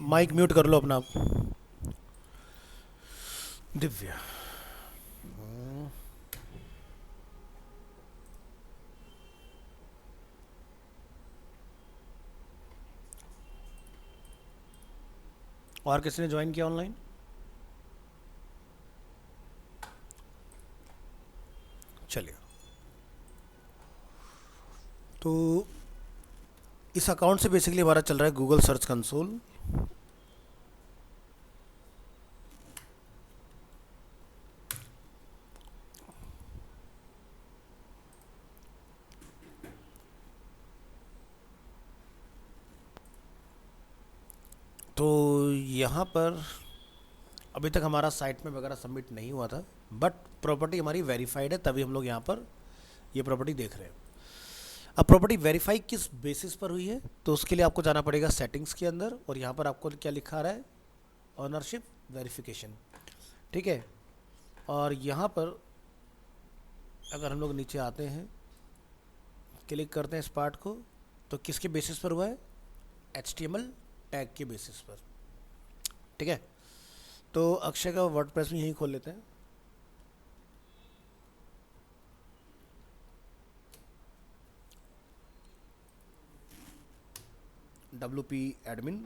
Mic mute कर लो अपना दिव्या। और किसी ने ज्वाइन किया ऑनलाइन? चलिए, तो इस अकाउंट से बेसिकली हमारा चल रहा है गूगल सर्च कंसोल। तो यहाँ पर अभी तक हमारा साइट में वगैरह सबमिट नहीं हुआ था, बट प्रॉपर्टी हमारी वेरीफाइड है, तभी हम लोग यहाँ पर ये प्रॉपर्टी देख रहे हैं। अब प्रॉपर्टी वेरीफाई किस बेसिस पर हुई है, तो उसके लिए आपको जाना पड़ेगा सेटिंग्स के अंदर, और यहाँ पर आपको क्या लिखा रहा है, ऑनरशिप वेरिफिकेशन। ठीक है, और यहाँ पर अगर हम लोग नीचे आते हैं, क्लिक करते हैं इस पार्ट को, तो किसके बेसिस पर हुआ है, HTML टैग के बेसिस पर। ठीक है, तो अक्षय का वर्डप्रेस में यहीं खोल लेते हैं। WP admin,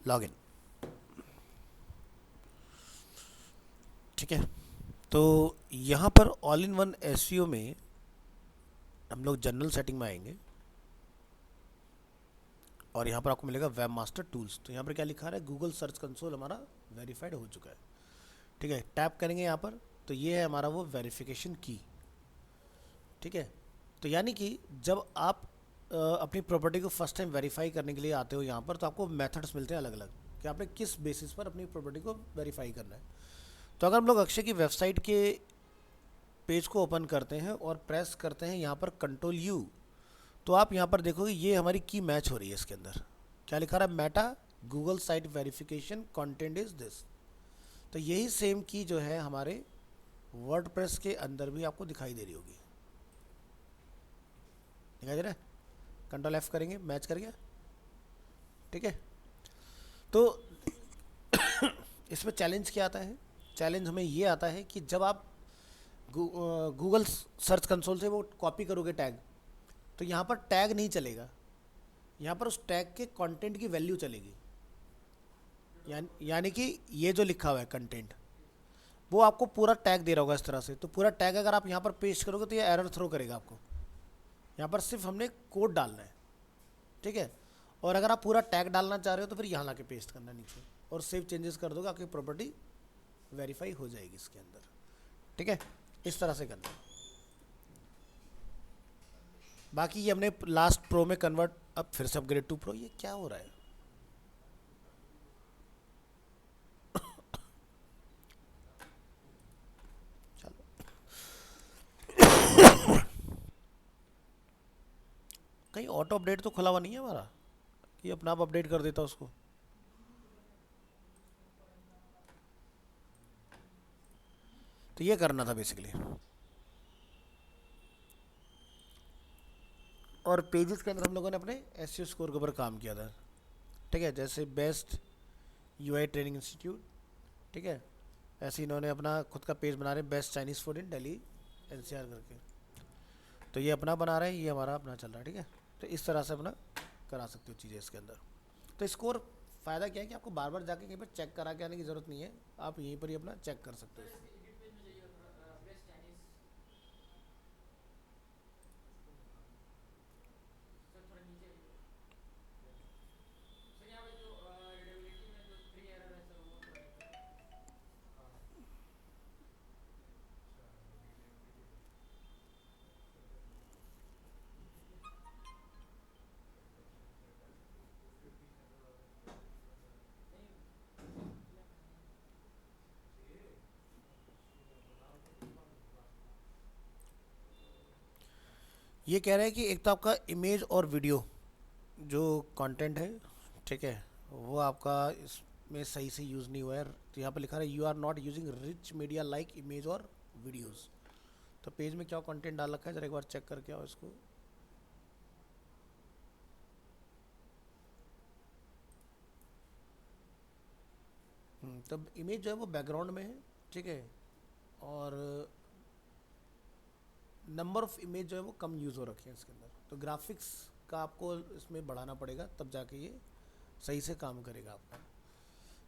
login. ठीक है, तो यहाँ पर ऑल इन वन एसईओ में हम लोग जनरल सेटिंग में आएंगे, और यहाँ पर आपको मिलेगा वेब मास्टर टूल्स। तो यहाँ पर क्या लिखा रहा है, गूगल सर्च कंसोल हमारा वेरीफाइड हो चुका है। ठीक है, टैप करेंगे यहाँ पर, तो ये है हमारा वो वेरिफिकेशन की। ठीक है, तो यानी कि जब आप अपनी प्रॉपर्टी को फर्स्ट टाइम वेरीफाई करने के लिए आते हो यहाँ पर, तो आपको मेथड्स मिलते हैं अलग अलग कि आपने किस बेसिस पर अपनी प्रॉपर्टी को वेरीफाई करना है। तो अगर हम लोग अक्षय की वेबसाइट के पेज को ओपन करते हैं और प्रेस करते हैं यहाँ पर कंट्रोल यू, तो आप यहाँ पर देखोगे ये हमारी की मैच हो रही है। इसके अंदर क्या लिखा रहा है, Meta Google site verification content is this. तो यही सेम की जो है हमारे वर्डप्रेस के अंदर भी आपको दिखाई दे रही होगी। दिखाई दे रहा है, कंट्रोल F करेंगे, मैच कर गया। ठीक है, तो इसमें चैलेंज क्या आता है, चैलेंज हमें ये आता है कि जब आप गूगल सर्च कंसोल से वो कॉपी करोगे टैग, तो यहाँ पर टैग नहीं चलेगा, यहाँ पर उस टैग के कंटेंट की वैल्यू चलेगी। यानी कि ये जो लिखा हुआ है कंटेंट, वो आपको पूरा टैग दे रहा होगा इस तरह से। तो पूरा टैग अगर आप यहाँ पर पेस्ट करोगे तो ये एरर थ्रो करेगा आपको। यहाँ पर सिर्फ हमने कोड डालना है। ठीक है, और अगर आप पूरा टैग डालना चाह रहे हो तो फिर यहाँ ला के पेस्ट करना नीचे, और सेव चेंजेस कर दोगे, आपकी प्रॉपर्टी वेरीफाई हो जाएगी इसके अंदर। ठीक है, इस तरह से करना है। बाकी ये हमने लास्ट प्रो में कन्वर्ट, अब फिर से अपग्रेड टू प्रो। ये क्या हो रहा है, चलो कहीं ऑटो अपडेट तो खुला हुआ नहीं है हमारा, कि अपना आप अपडेट कर देता उसको। तो ये करना था बेसिकली। और पेजेस के अंदर हम लोगों ने अपने एसईओ स्कोर के ऊपर काम किया था। ठीक है, जैसे बेस्ट यूआई ट्रेनिंग इंस्टीट्यूट। ठीक है, ऐसे इन्होंने अपना खुद का पेज बना रहे, best Chinese food in Delhi NCR करके। तो ये अपना बना रहे हैं, ये हमारा अपना चल रहा है। ठीक है, तो इस तरह से अपना करा सकते हो चीज़ें इसके अंदर। तो स्कोर फ़ायदा क्या है कि आपको बार बार जाके कहीं पर चेक करा के आने की ज़रूरत नहीं है, आप यहीं पर ही अपना चेक कर सकते हो। ये कह रहे हैं कि एक तो आपका इमेज और वीडियो जो कंटेंट है, ठीक है, वो आपका इसमें सही से यूज़ नहीं हुआ है। तो यहाँ पर लिखा है you are not using rich media like image और वीडियोस। तो पेज में क्या कंटेंट डाल रखा है जरा एक बार चेक करके आओ इसको। तब इमेज जो है वो बैकग्राउंड में है, ठीक है, और नंबर ऑफ इमेज जो है वो कम यूज़ हो रखे हैं इसके अंदर। तो ग्राफिक्स का आपको इसमें बढ़ाना पड़ेगा तब जाके ये सही से काम करेगा आपका।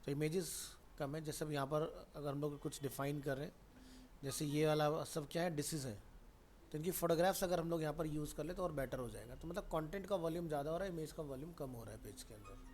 तो इमेजेस कम है, जैसे अब यहाँ पर अगर हम लोग कुछ डिफाइन कर रहे हैं, जैसे ये वाला सब क्या है, डिसीज़ है, तो इनकी फोटोग्राफ्स अगर हम लोग यहाँ पर यूज़ कर ले तो और बेटर हो जाएगा। तो मतलब कंटेंट का वॉल्यूम ज़्यादा हो रहा है, इमेज का वॉल्यूम कम हो रहा है पेज के अंदर।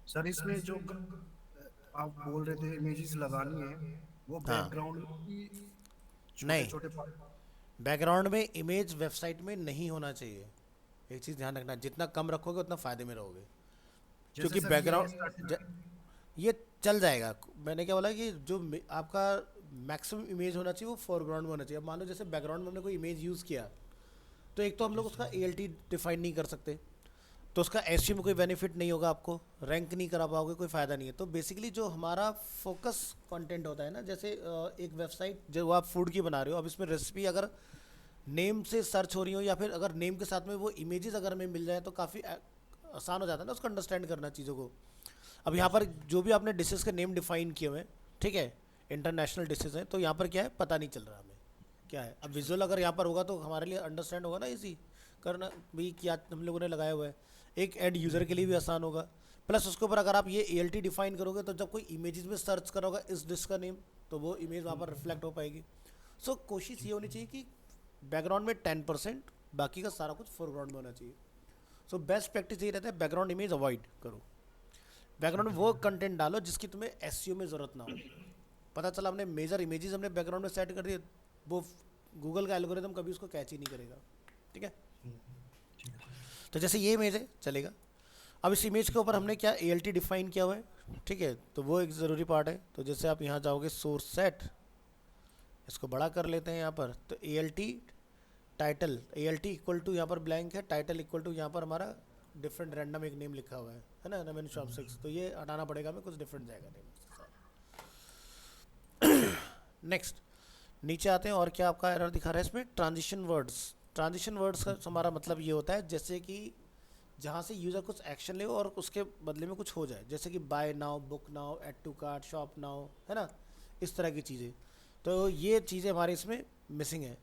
सर इसमें जो आप बोल रहे थे इमेजेस लगानी है, वो हाँ, बैकग्राउंड की छोटे नहीं, छोटे पार्ट। बैकग्राउंड में इमेज वेबसाइट में नहीं होना चाहिए। एक चीज़ ध्यान रखना, जितना कम रखोगे उतना फ़ायदे में रहोगे। जैसे क्योंकि सर ये बैकग्राउंड ये चल जाएगा। मैंने क्या बोला कि जो आपका मैक्सिमम इमेज होना चाहिए वो फोरग्राउंड में होना चाहिए। अब मान लो जैसे बैकग्राउंड में हमने कोई इमेज यूज़ किया, तो एक तो हम लोग उसका ALT डिफाइन नहीं कर सकते, तो उसका SEO में कोई बेनिफिट नहीं होगा, आपको रैंक नहीं करा पाओगे, कोई फ़ायदा नहीं है। तो बेसिकली जो हमारा फोकस कंटेंट होता है ना, जैसे एक वेबसाइट जो आप फूड की बना रहे हो, अब इसमें रेसिपी अगर नेम से सर्च हो रही हो या फिर अगर नेम के साथ में वो इमेजेस अगर हमें मिल जाए तो काफ़ी आसान हो जाता है ना उसको अंडरस्टैंड करना चीज़ों को। अब यहाँ पर जो भी आपने डिशेस के नेम डिफाइन किए हुए हैं, ठीक है, इंटरनेशनल डिशेस हैं, तो यहाँ पर क्या है पता नहीं चल रहा हमें क्या है। अब विजुअल अगर यहाँ पर होगा तो हमारे लिए अंडरस्टैंड होगा ना, इजी करना भी क्या हम लोगों ने लगाया हुआ है, एक एंड यूज़र के लिए भी आसान होगा। प्लस उसके ऊपर अगर आप ये ALT डिफाइन करोगे तो जब कोई इमेजेस में सर्च करोगा इस डिश का नेम, तो वो इमेज वहाँ पर रिफ्लेक्ट हो पाएगी। सो कोशिश ये होनी चाहिए कि बैकग्राउंड में 10%, बाकी का सारा कुछ फोरग्राउंड में होना चाहिए। सो बेस्ट प्रैक्टिस ये रहता है बैकग्राउंड इमेज अवॉइड करो। बैकग्राउंड में वो कंटेंट डालो जिसकी तुम्हें SEO में ज़रूरत ना हो। पता चला हमने मेजर इमेजेस हमने बैकग्राउंड में सेट कर दिए, वो गूगल का एल्गोरिदम कभी उसको कैच ही नहीं करेगा, ठीक है। ठीक है सर। तो जैसे ये इमेज है चलेगा। अब इस इमेज के ऊपर हमने क्या ALT डिफाइन किया हुआ है, ठीक है, तो वो एक ज़रूरी पार्ट है। तो जैसे आप यहाँ जाओगे सोर्स सेट, इसको बड़ा कर लेते हैं यहाँ पर, तो ALT title, ALT equal to यहाँ पर ब्लैंक है, टाइटल इक्वल टू यहाँ पर हमारा डिफरेंट रैंडम एक नेम लिखा हुआ है ना, रमेन शॉप 6, तो ये हटाना पड़ेगा हमें, कुछ डिफरेंट जाएगा नेम। नेक्स्ट नीचे आते हैं, और क्या आपका एरर दिखा रहा है इसमें, ट्रांजिशन वर्ड्स। ट्रांजिशन वर्ड्स का हमारा मतलब ये होता है जैसे कि जहाँ से यूज़र कुछ एक्शन ले और उसके बदले में कुछ हो जाए, जैसे कि buy now, book now, add to cart, shop now, है ना, इस तरह की चीज़ें। तो ये चीज़ें हमारे इसमें मिसिंग है।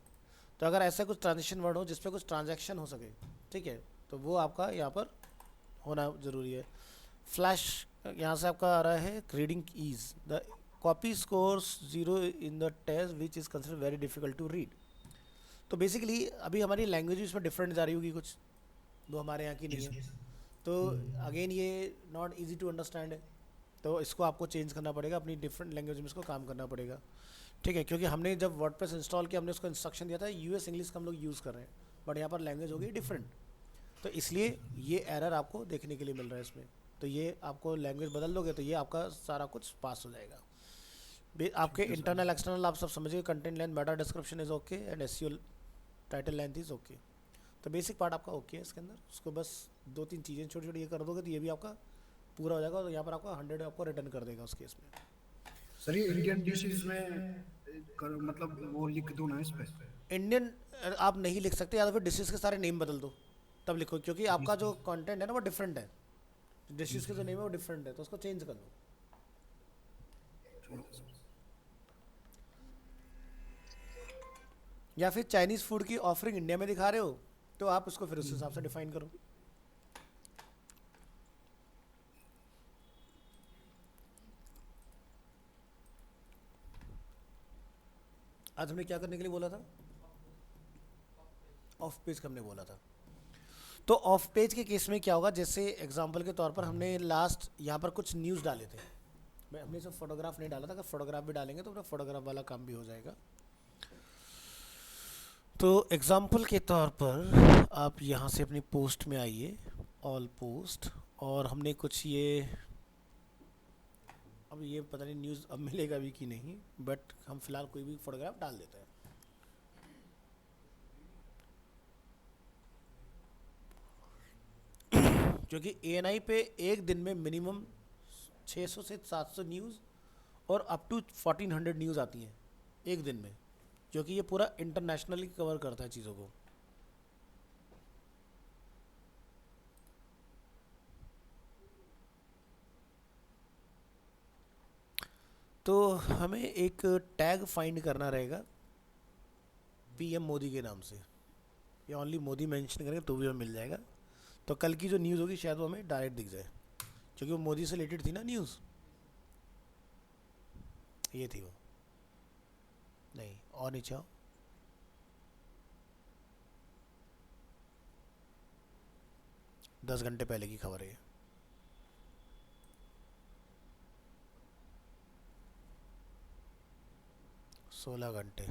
तो अगर ऐसा कुछ ट्रांजेक्शन वर्ड हो जिसपे कुछ ट्रांजैक्शन हो सके, ठीक है, तो वो आपका यहाँ पर होना ज़रूरी है। फ्लैश यहाँ से आपका आ रहा है reading ease, the copy scores 0 in the test which is consider very difficult to read. तो बेसिकली अभी हमारी लैंग्वेज इसमें डिफरेंट जा रही होगी कुछ, वो हमारे यहाँ की जी नहीं है। सर। तो अगेन ये नॉट इजी टू अंडरस्टैंड है, तो इसको आपको चेंज करना पड़ेगा, अपनी डिफरेंट लैंग्वेज में इसको काम करना पड़ेगा, ठीक है। क्योंकि हमने जब वर्डप्रेस इंस्टॉल किया हमने उसको इंस्ट्रक्शन दिया था US इंग्लिश का हम लोग यूज़ कर रहे हैं, बट यहाँ पर लैंग्वेज हो गई डिफरेंट, तो इसलिए ये एरर आपको देखने के लिए मिल रहा है इसमें। तो ये आपको लैंग्वेज बदल दोगे तो ये आपका सारा कुछ पास हो जाएगा। आपके ठीक है सर। इंटरनल एक्सटर्नल आप सब समझिए, content length, Meta description is okay and SEO title length is okay. तो बेसिक पार्ट आपका ओके है इसके अंदर, उसको बस 2-3 चीज़ें छोटी छोटी ये कर दोगे तो ये भी आपका पूरा हो जाएगा, और यहाँ पर आपका 100 आपको रिटर्न कर देगा उस केस में। सर ये इंडियन डिशेज में मतलब वो लिख दूं ना इस पे? इंडियन आप नहीं लिख सकते, या तो फिर डिशेज के सारे नेम बदल दो तब लिखो, क्योंकि जी आपका जो सर। कंटेंट है ना वो डिफरेंट है, जी डिशेज के जो सर। नेम है वो डिफरेंट है, तो उसको चेंज कर दो। ठीक है सर। या फिर चाइनीज़ फूड की ऑफरिंग इंडिया में दिखा रहे हो तो आप उसको फिर उस हिसाब से डिफाइन करो। आज हमने क्या करने के लिए बोला था? ऑफ पेज का हमने बोला था। तो ऑफ पेज के केस में क्या होगा, जैसे एग्जांपल के तौर पर हमने लास्ट यहाँ पर कुछ न्यूज़ डाले थे, मैं हमने सब फोटोग्राफ नहीं डाला था, अगर फोटोग्राफ भी डालेंगे तो अपना फोटोग्राफ वाला काम भी हो जाएगा। तो एग्जांपल के तौर पर आप यहाँ से अपनी पोस्ट में आइए, ऑल पोस्ट, और हमने कुछ ये, अब ये पता नहीं न्यूज़ अब मिलेगा भी कि नहीं, बट हम फिलहाल कोई भी फोटोग्राफ डाल देते हैं। क्योंकि एएनआई पे एक दिन में मिनिमम 600 से 700 न्यूज़ और अप टू 1400 न्यूज़ आती हैं एक दिन में, क्योंकि ये पूरा इंटरनेशनली कवर करता है चीज़ों को। तो हमें एक टैग फाइंड करना रहेगा पीएम मोदी के नाम से, या ओनली मोदी मेंशन करेंगे तो भी हमें मिल जाएगा। तो कल की जो न्यूज़ होगी शायद वो हमें डायरेक्ट दिख जाए, क्योंकि वो मोदी से रिलेटेड थी ना न्यूज़, ये थी वो। नहीं, और नीचे आओ, दस घंटे पहले की खबर है ये। सोलह घंटे।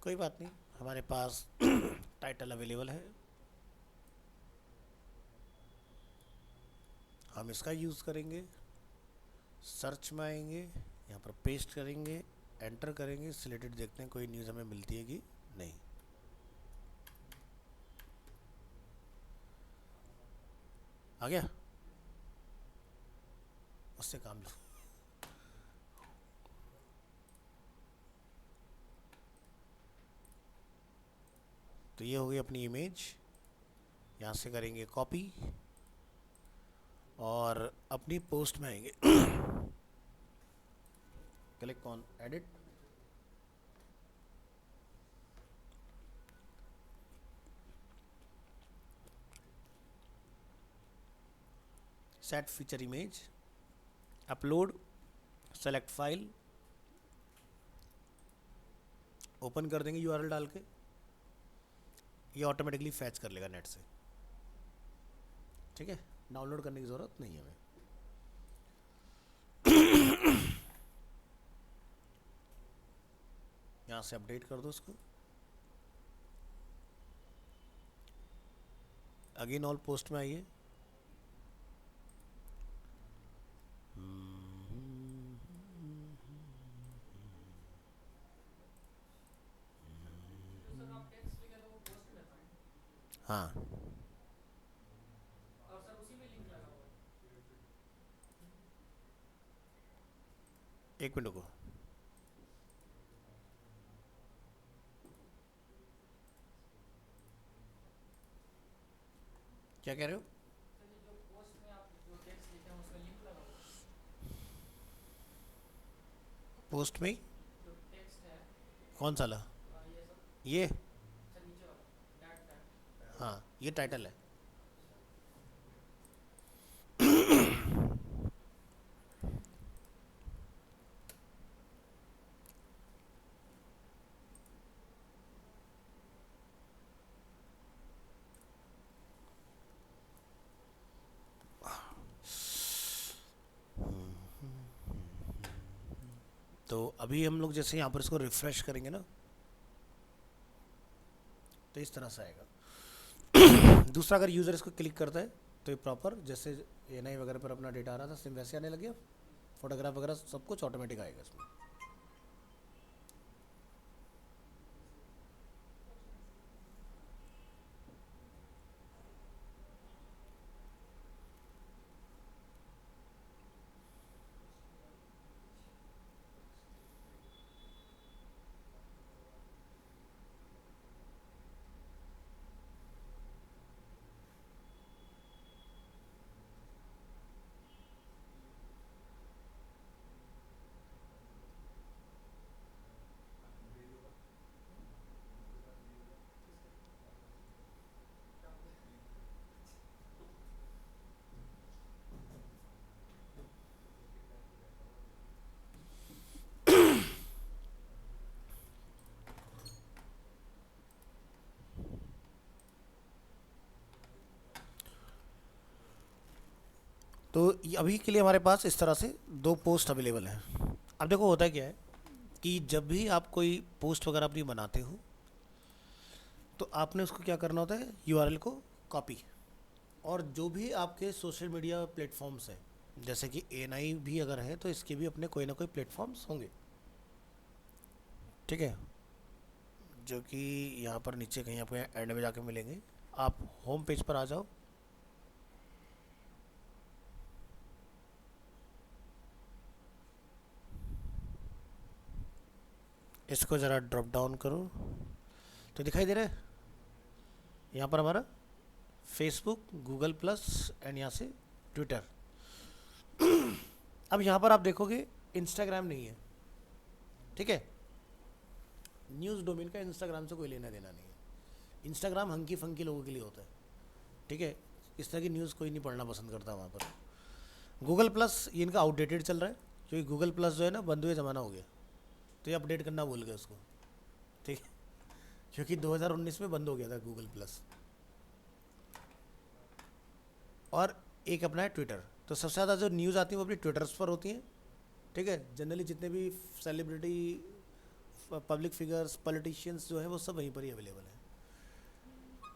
कोई बात नहीं, हमारे पास टाइटल अवेलेबल है, हम इसका यूज़ करेंगे। सर्च में आएंगे, यहाँ पर पेस्ट करेंगे, एंटर करेंगे, सिलेक्टेड, देखते हैं कोई न्यूज़ हमें मिलती है कि नहीं। आ गया, उससे काम लो। तो ये हो गई अपनी इमेज, यहाँ से करेंगे कॉपी और अपनी पोस्ट में आएंगे, click on edit, set feature image, upload, select file, open कर देंगे यूआरएल डाल के, ये ऑटोमेटिकली फैच कर लेगा नेट से। ठीक है, डाउनलोड करने की ज़रूरत नहीं है हमें। यहाँ से अपडेट कर दो उसको, अगेन ऑल पोस्ट में आइए, हाँ एक मिनट को, क्या कह रहे हो? पोस्ट में कौन सा ला? ये, हाँ ये टाइटल है। तो अभी हम लोग जैसे यहाँ पर इसको रिफ्रेश करेंगे ना, तो इस तरह से आएगा। दूसरा, अगर यूज़र इसको क्लिक करता है तो ये प्रॉपर जैसे एएनआई वगैरह पर अपना डेटा आ रहा था सेम वैसे आने लग गया, फोटोग्राफ वगैरह सब कुछ ऑटोमेटिक आएगा इसमें। तो अभी के लिए हमारे पास इस तरह से दो पोस्ट अवेलेबल हैं। अब देखो होता क्या है कि जब भी आप कोई पोस्ट वगैरह अपनी बनाते हो तो आपने उसको क्या करना होता है, यूआरएल को कॉपी, और जो भी आपके सोशल मीडिया प्लेटफॉर्म्स हैं, जैसे कि एएनआई भी अगर है तो इसके भी अपने कोई ना कोई प्लेटफॉर्म्स होंगे, ठीक है, जो कि यहाँ पर नीचे कहीं आपको एंड में जाके मिलेंगे। आप होम पेज पर आ जाओ, इसको ज़रा ड्रॉप डाउन करो तो दिखाई दे रहा है यहाँ पर हमारा फेसबुक, गूगल प्लस एंड यहाँ से ट्विटर। अब यहाँ पर आप देखोगे इंस्टाग्राम नहीं है, ठीक है। न्यूज़ डोमेन का इंस्टाग्राम से कोई लेना देना नहीं है। इंस्टाग्राम हंकी फंकी लोगों के लिए होता है, ठीक है। इस तरह की न्यूज़ कोई नहीं पढ़ना पसंद करता वहाँ पर। गूगल प्लस ये इनका आउटडेटेड चल रहा है, क्योंकि गूगल प्लस जो है ना बंद हुए ज़माना हो गया, तो ये अपडेट करना भूल गए उसको, ठीक है, क्योंकि 2019 में बंद हो गया था गूगल प्लस। और एक अपना है ट्विटर। तो सबसे ज़्यादा जो न्यूज़ आती है वो अपनी ट्विटर्स पर होती हैं, ठीक है। जनरली जितने भी सेलिब्रिटी, पब्लिक फिगर्स, पॉलिटिशियंस जो है वो सब वहीं पर ही अवेलेबल है,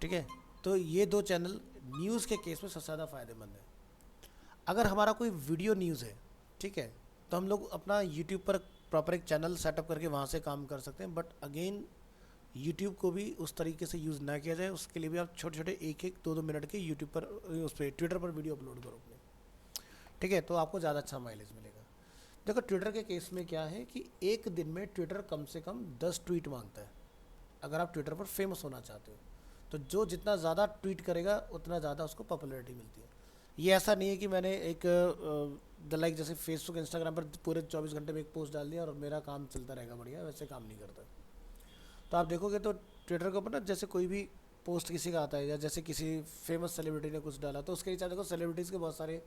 ठीक है। तो ये दो चैनल न्यूज़ के केस में सबसे ज़्यादा फ़ायदेमंद है। अगर हमारा कोई वीडियो न्यूज़ है, ठीक है, तो हम लोग अपना यूट्यूब पर प्रॉपर एक चैनल सेटअप करके वहाँ से काम कर सकते हैं। बट अगेन यूट्यूब को भी उस तरीके से यूज़ ना किया जाए, उसके लिए भी आप छोटे छोटे एक एक दो दो मिनट के यूट्यूब पर, उस पर ट्विटर पर वीडियो अपलोड करो अपने, ठीक है, तो आपको ज़्यादा अच्छा माइलेज मिलेगा। देखो ट्विटर के केस में क्या है कि एक दिन में ट्विटर कम से कम 10 ट्वीट मांगता है, अगर आप ट्विटर पर फेमस होना चाहते हो। तो जो जितना ज़्यादा ट्वीट करेगा उतना ज़्यादा उसको पॉपुलैरिटी मिलती है। ये ऐसा नहीं है कि मैंने एक लाइक जैसे फेसबुक, इंस्टाग्राम पर पूरे 24 घंटे में एक पोस्ट डाल दिया और मेरा काम चलता रहेगा बढ़िया, वैसे काम नहीं करता। तो आप देखोगे तो ट्विटर के ऊपर ना जैसे कोई भी पोस्ट किसी का आता है, या जैसे किसी फेमस सेलिब्रिटी ने कुछ डाला, तो उसके नीचे आप देखो सेलिब्रिटीज़ के बहुत सारे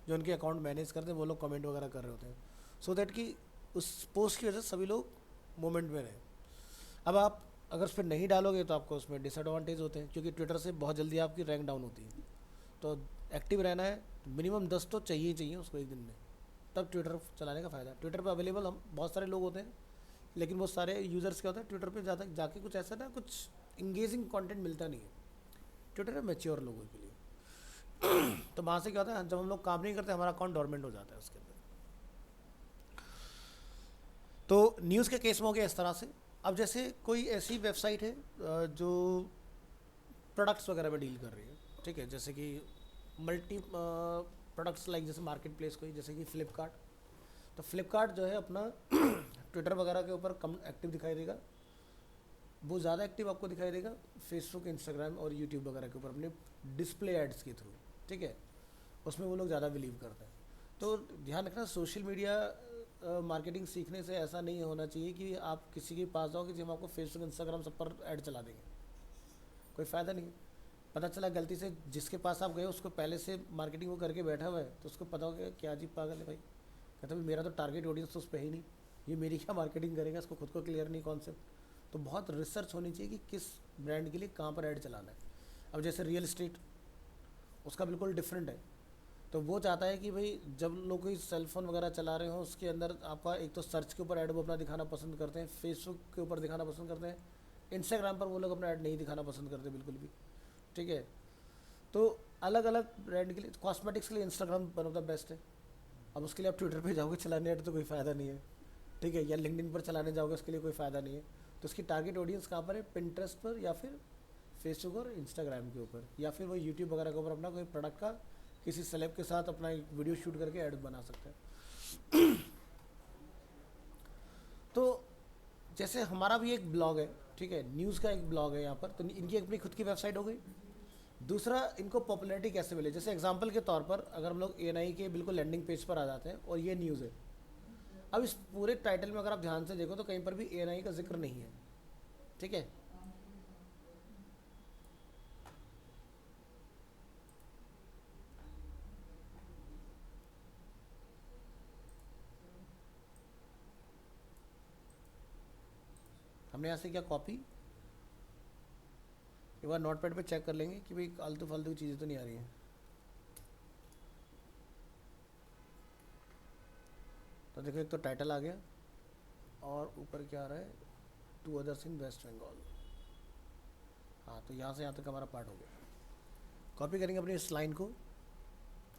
जो उनके अकाउंट मैनेज करते हैं वो लोग कमेंट वगैरह कर रहे होते हैं, सो दैट कि उस पोस्ट की वजह से सभी लोग मोमेंट में रहें। अब आप अगर उस पर नहीं डालोगे तो आपको उसमें डिसएडवांटेज होते हैं, क्योंकि ट्विटर से बहुत जल्दी आपकी रैंक डाउन होती है। तो एक्टिव रहना है, मिनिमम 10 तो चाहिए ही चाहिए उसको एक दिन में, तब ट्विटर चलाने का फ़ायदा है। ट्विटर पर अवेलेबल हम बहुत सारे लोग होते हैं, लेकिन वो सारे यूज़र्स क्या होता है, ट्विटर पे ज़्यादा जाके कुछ ऐसा ना कुछ इंगेजिंग कंटेंट मिलता नहीं है। ट्विटर है मैच्योर लोगों के लिए। तो वहाँ से क्या होता है, जब हम लोग काम नहीं करते हमारा अकाउंट डोरमेंट हो जाता है उसके अंदर। तो न्यूज़ के केस में हो गया इस तरह से। अब जैसे कोई ऐसी वेबसाइट है जो प्रोडक्ट्स वगैरह में डील कर रही है, ठीक है, जैसे कि मल्टी प्रोडक्ट्स लाइक जैसे मार्केट प्लेस कोई, जैसे कि फ्लिपकार्ट। तो फ्लिपकार्ट जो है अपना ट्विटर वगैरह के ऊपर कम एक्टिव दिखाई देगा, वो ज़्यादा एक्टिव आपको दिखाई देगा फेसबुक, इंस्टाग्राम और यूट्यूब वगैरह के ऊपर अपने डिस्प्ले एड्स के थ्रू, ठीक है, उसमें वो लोग ज़्यादा बिलीव करते हैं। तो ध्यान रखना, सोशल मीडिया मार्केटिंग सीखने से ऐसा नहीं होना चाहिए कि आप किसी के पास जाओगे जो हम आपको फेसबुक, इंस्टाग्राम सब पर ऐड चला देंगे, कोई फ़ायदा नहीं। पता चला गलती से जिसके पास आप गए उसको पहले से मार्केटिंग वो करके बैठा हुआ है, तो उसको पता हो गया क्या अजीब पागल है भाई, कहता भाई मेरा तो टारगेट ऑडियंस तो उस पर ही नहीं, ये मेरी क्या मार्केटिंग करेगा, इसको खुद को क्लियर नहीं कॉन्सेप्ट। तो बहुत रिसर्च होनी चाहिए कि किस ब्रांड के लिए कहाँ पर ऐड चलाना है। अब जैसे रियल इस्टेट, उसका बिल्कुल डिफरेंट है। तो वो चाहता है कि भाई जब लोग कोई सेलफोन वगैरह चला रहे हो उसके अंदर आपका एक तो सर्च के ऊपर ऐड वो अपना दिखाना पसंद करते हैं, फेसबुक के ऊपर दिखाना पसंद करते हैं, इंस्टाग्राम पर वो लोग अपना ऐड नहीं दिखाना पसंद करते बिल्कुल भी, ठीक है। तो अलग अलग ब्रांड के लिए, कॉस्मेटिक्स के लिए Instagram one of the best है। अब उसके लिए आप ट्विटर पे जाओगे चलाने ऐड तो कोई फ़ायदा नहीं है, ठीक है, या लिंक्डइन पर चलाने जाओगे उसके लिए कोई फ़ायदा नहीं है। तो उसकी टारगेट ऑडियंस कहाँ पर है, पिंटरेस्ट पर या फिर फेसबुक और इंस्टाग्राम के ऊपर, या फिर वो यूट्यूब वगैरह के ऊपर अपना कोई प्रोडक्ट का किसी सेलेब के साथ अपना एक वीडियो शूट करके ऐड बना सकते हैं। तो जैसे हमारा भी एक ब्लॉग है, ठीक है, न्यूज़ का एक ब्लॉग है यहाँ पर, तो इनकी अपनी खुद की वेबसाइट हो गई। दूसरा, इनको पॉपुलैरिटी कैसे मिले, जैसे एग्जांपल के तौर पर अगर हम लोग एएनआई के बिल्कुल लैंडिंग पेज पर आ जाते हैं और ये न्यूज़ है। अब इस पूरे टाइटल में अगर आप ध्यान से देखो तो कहीं पर भी एएनआई का जिक्र नहीं है, ठीक है। हमने यहाँ से क्या कॉपी, एक बार नोटपैड पे चेक कर लेंगे कि भाई आलतू फालतू चीज़ें तो नहीं आ रही हैं। तो देखो एक तो टाइटल आ गया और ऊपर क्या आ रहा है, to others in West Bengal. हाँ तो यहाँ से यहाँ तक हमारा पार्ट हो गया। कॉपी करेंगे अपनी इस लाइन को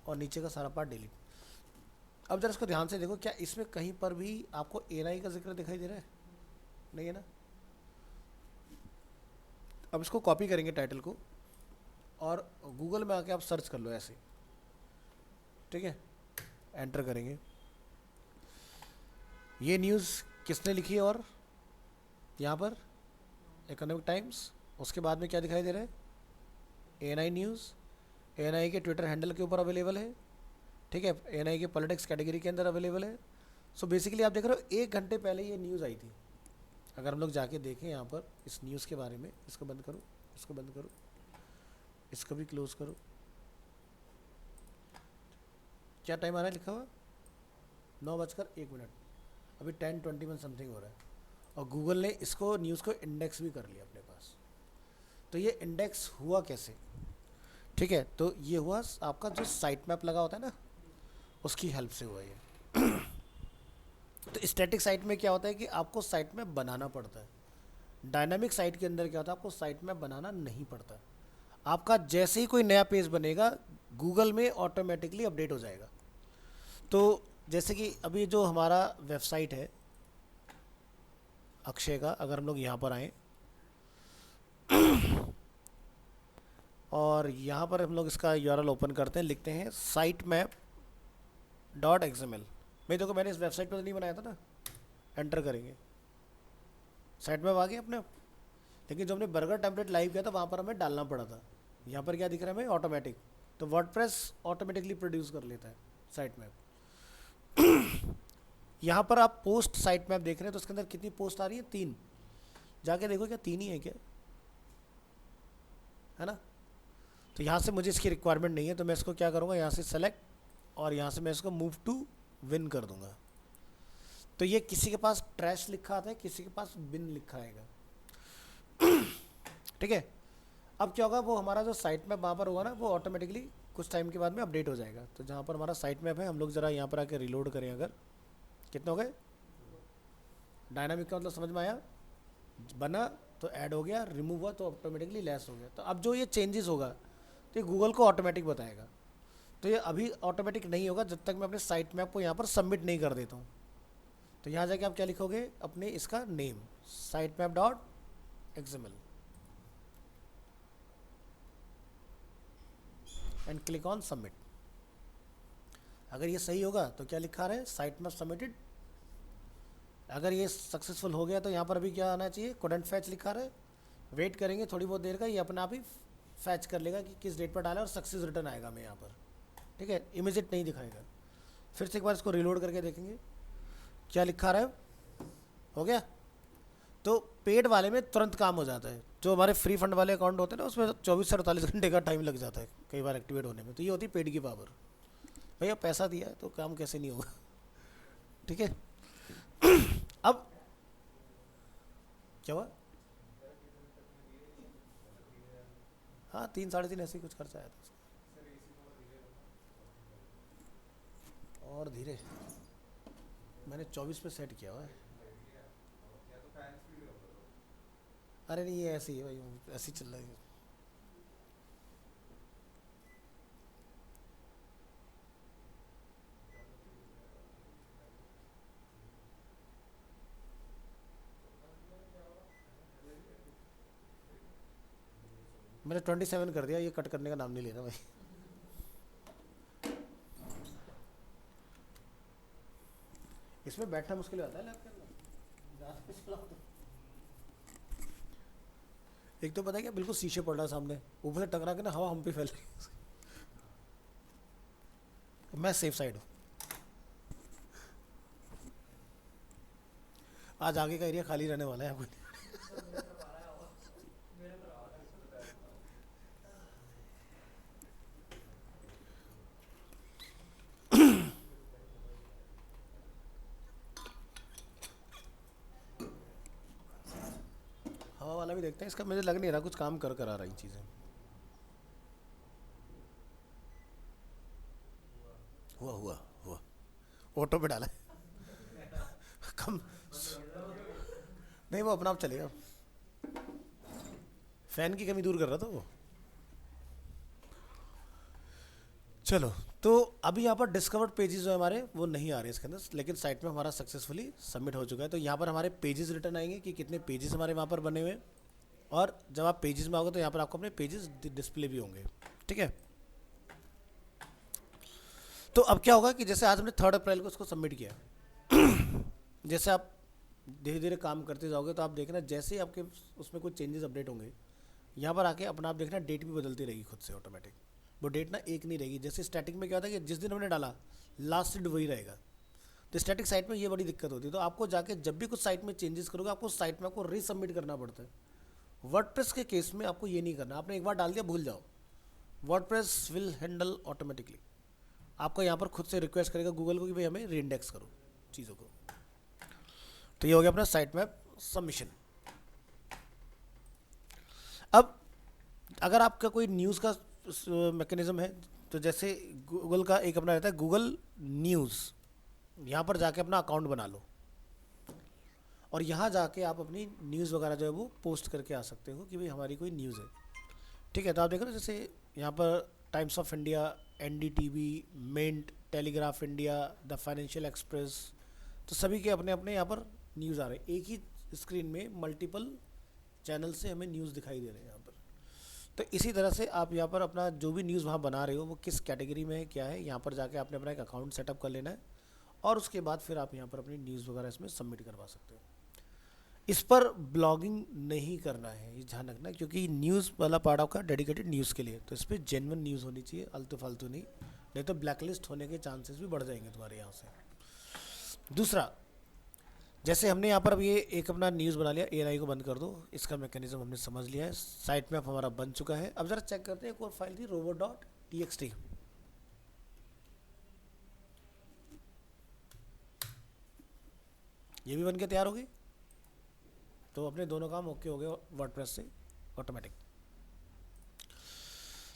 और नीचे का सारा पार्ट डिलीट। अब जरा इसको ध्यान से देखो, क्या इसमें कहीं पर भी आपको एनआई का जिक्र दिखाई दे रहा है? नहीं है ना। अब इसको कॉपी करेंगे टाइटल को और गूगल में आके आप सर्च कर लो ऐसे, ठीक है। एंटर करेंगे, ये न्यूज़ किसने लिखी है, और यहाँ पर इकोनॉमिक टाइम्स, उसके बाद में क्या दिखाई दे रहा है, एएनआई न्यूज़, एएनआई के ट्विटर हैंडल के ऊपर अवेलेबल है, ठीक है। एएनआई के पॉलिटिक्स कैटेगरी के अंदर अवेलेबल है। सो बेसिकली आप देख रहे हो 1 घंटे पहले ये न्यूज़ आई थी। अगर हम लोग जाके देखें यहाँ पर इस न्यूज़ के बारे में, इसको बंद करो, इसको बंद करो, इसको भी क्लोज करो। क्या टाइम आ रहा है लिखा हुआ, 9:01। अभी 10:21 समथिंग हो रहा है। और गूगल ने इसको न्यूज़ को इंडेक्स भी कर लिया अपने पास। तो ये इंडेक्स हुआ कैसे, ठीक है। तो ये हुआ आपका जो साइट मैप लगा होता है ना, उसकी हेल्प से हुआ ये। तो स्टैटिक साइट में क्या होता है कि आपको साइट मैप बनाना पड़ता है। डायनामिक साइट के अंदर क्या होता है, आपको साइट मैप बनाना नहीं पड़ता। आपका जैसे ही कोई नया पेज बनेगा गूगल में ऑटोमेटिकली अपडेट हो जाएगा। तो जैसे कि अभी जो हमारा वेबसाइट है अक्षय का, अगर हम लोग यहाँ पर आएँ और यहाँ पर हम लोग इसका यूआरएल ओपन करते हैं, लिखते हैं sitemap.xml। मैं देखो मैंने इस वेबसाइट पर तो नहीं बनाया था ना। एंटर करेंगे, साइट मैप आ गया अपने आप। लेकिन जो हमने बर्गर टेम्पलेट लाइव किया था वहाँ पर हमें डालना पड़ा था। यहाँ पर क्या दिख रहा है हमें, ऑटोमेटिक। तो वर्डप्रेस ऑटोमेटिकली प्रोड्यूस कर लेता है साइट मैप। यहाँ पर आप पोस्ट साइट मैप देख रहे हैं, तो उसके अंदर कितनी पोस्ट आ रही है, 3। जाके देखो क्या 3 ही है क्या, है ना। तो यहाँ से मुझे इसकी रिक्वायरमेंट नहीं है, तो मैं इसको क्या करूँगा, यहाँ से सेलेक्ट और यहाँ से मैं इसको मूव टू विन कर दूंगा। तो ये किसी के पास ट्रैश लिखा आता है, किसी के पास बिन लिखा आएगा, ठीक है। अब क्या होगा, वो हमारा जो साइट मैप वहाँ पर होगा ना, वो ऑटोमेटिकली कुछ टाइम के बाद में अपडेट हो जाएगा। तो जहाँ पर हमारा साइट मैप है, हम लोग ज़रा यहाँ पर आके रिलोड करें। अगर कितने हो गए, डायनामिक का मतलब समझ में आया, बना तो ऐड हो गया, रिमूव हुआ तो ऑटोमेटिकली लेस हो गया। तो अब जो ये चेंजेस होगा तो ये गूगल को ऑटोमेटिक बताएगा। तो ये अभी ऑटोमेटिक नहीं होगा जब तक मैं अपने साइट मैप को यहाँ पर सबमिट नहीं कर देता हूँ। तो यहाँ जाके आप क्या लिखोगे, अपने इसका name sitemap.xml and click on submit. अगर ये सही होगा तो क्या लिखा रहा है, साइट मैप सबमिटेड। अगर ये सक्सेसफुल हो गया तो यहाँ पर अभी क्या आना चाहिए, couldn't fetch लिखा रहा है। वेट करेंगे थोड़ी बहुत देर का, ये अपने आप ही फैच कर लेगा कि किस डेट पर डाला और सक्सेस रिटर्न आएगा हमें यहाँ पर, ठीक है। इमीडिएट नहीं दिखाएगा। फिर से एक बार इसको रिलोड करके देखेंगे क्या लिखा रहा है, हो गया। तो पेड वाले में तुरंत काम हो जाता है। जो हमारे फ्री फंड वाले अकाउंट होते हैं ना, उसमें 24 से 48 घंटे का टाइम लग जाता है कई बार एक्टिवेट होने में। तो ये होती है पेड की पावर। भैया पैसा दिया है तो काम कैसे नहीं होगा, ठीक है। अब क्या हुआ, हाँ 3 साढ़े 3 ऐसे ही कुछ खर्चा आया था उसका। और धीरे, मैंने 24 पे सेट किया हुआ है। अरे नहीं ये ऐसे ही है भाई, ऐसे ही चल रहा है। मैंने 27 कर दिया, ये कट करने का नाम नहीं ले रहा भाई। इसमें बैठना मुश्किल होता है लैब के अंदर। एक तो पता है क्या, बिल्कुल शीशे पड़ रहा सामने, ऊपर से टकरा के ना हवा हम पे फैल रही। मैं सेफ साइड हूँ। आज आगे का एरिया खाली रहने वाला है आपको। हवा वाला भी देखते हैं, इसका मुझे लग नहीं रहा कुछ काम कर आ रही चीज़ें। हुआ हुआ हुआ, ऑटो पे डाला है। हम नहीं, वो अपना आप चलेगा, फैन की कमी दूर कर रहा था वो। चलो, तो अभी यहाँ पर डिस्कवर्ड पेजेस जो है हमारे वो नहीं आ रहे इसके अंदर, लेकिन साइट में हमारा सक्सेसफुली सबमिट हो चुका है। तो यहाँ पर हमारे पेजेस रिटर्न आएंगे कि कितने पेजेस हमारे वहाँ पर बने हुए हैं, और जब आप पेजेस में आओगे तो यहाँ पर आपको अपने पेजेस डिस्प्ले भी होंगे। ठीक है, तो अब क्या होगा कि जैसे आज हमने 3 अप्रैल को उसको सबमिट किया, जैसे आप धीरे धीरे काम करते जाओगे तो आप देखना जैसे ही आपके उसमें कोई चेंजेस अपडेट होंगे, यहाँ पर आके अपना आप देखना डेट भी बदलती रहेगी खुद से ऑटोमेटिक। वो डेट ना एक नहीं रहेगी, जैसे स्टैटिक में क्या होता है कि जिस दिन हमने डाला लास्ट डेट वही रहेगा। तो स्टैटिक साइट में ये बड़ी दिक्कत होती है, तो आपको जाके जब भी कुछ साइट में चेंजेस करोगे आपको साइट में आपको रीसबमिट करना पड़ता है। वर्डप्रेस के केस में आपको ये नहीं करना, आपने एक बार डाल दिया भूल जाओ, वर्डप्रेस विल हैंडल ऑटोमेटिकली। आपको यहाँ पर खुद से रिक्वेस्ट करेगा गूगल को कि भाई हमें रीइंडेक्स करो चीज़ों को। तो ये हो गया अपना साइट मैप सबमिशन। अब अगर आपका कोई न्यूज़ का मैकेनिज्म है, तो जैसे गूगल का एक अपना रहता है गूगल न्यूज़, यहाँ पर जाके अपना अकाउंट बना लो और यहाँ जाके आप अपनी न्यूज़ वगैरह जो है वो पोस्ट करके आ सकते हो कि भाई हमारी कोई न्यूज़ है। ठीक है, तो आप देख रहे हो जैसे यहाँ पर Times of India, NDTV, Mint, Telegraph India, the Financial Express, तो सभी के अपने अपने यहाँ पर न्यूज़ आ रहे हैं। एक ही स्क्रीन में मल्टीपल चैनल से हमें न्यूज़ दिखाई दे रहे हैं यहाँ पर। तो इसी तरह से आप यहाँ पर अपना जो भी न्यूज़ वहाँ बना रहे हो वो किस कैटेगरी में है, क्या है, यहाँ पर जाके आपने अपना एक अकाउंट सेटअप कर लेना है और उसके बाद फिर आप यहाँ पर अपनी न्यूज़ वगैरह इसमें सबमिट करवा सकते हो। इस पर ब्लॉगिंग नहीं करना है, ये ध्यान रखना, क्योंकि न्यूज़ वाला पार्ट आपका डेडिकेटेड न्यूज़ के लिए, तो इस पर जेन्युइन न्यूज़ होनी चाहिए, आलतू फालतू नहीं तो ब्लैकलिस्ट होने के चांसेस भी बढ़ जाएंगे तुम्हारे यहाँ से। दूसरा, जैसे हमने यहाँ पर अब ये एक अपना न्यूज़ बना लिया, एएनआई को बंद कर दो, इसका मैकेनिज्म हमने समझ लिया है, साइट मैप हमारा बन चुका है। अब जरा चेक करते हैं, एक और फाइल थी robot.txt, ये भी बन के तैयार हो गई। तो अपने दोनों काम ओके हो गए वर्डप्रेस से ऑटोमेटिक।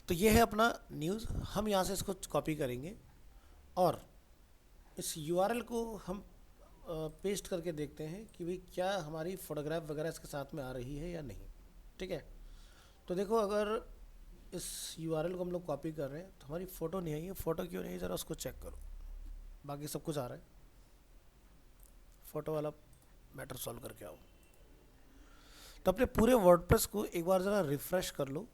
तो ये है अपना न्यूज़, हम यहाँ से इसको कॉपी करेंगे और इस यूआरएल को हम पेस्ट करके देखते हैं कि भाई क्या हमारी फ़ोटोग्राफ वगैरह इसके साथ में आ रही है या नहीं। ठीक है, तो देखो अगर इस यूआरएल को हम लोग कॉपी कर रहे हैं तो हमारी फ़ोटो नहीं आई है, फ़ोटो क्यों नहीं है ज़रा उसको चेक करो, बाकी सब कुछ आ रहा है, फ़ोटो वाला मैटर सॉल्व करके आओ। तो अपने पूरे वर्डप्रेस को एक बार ज़रा रिफ़्रेश कर लो,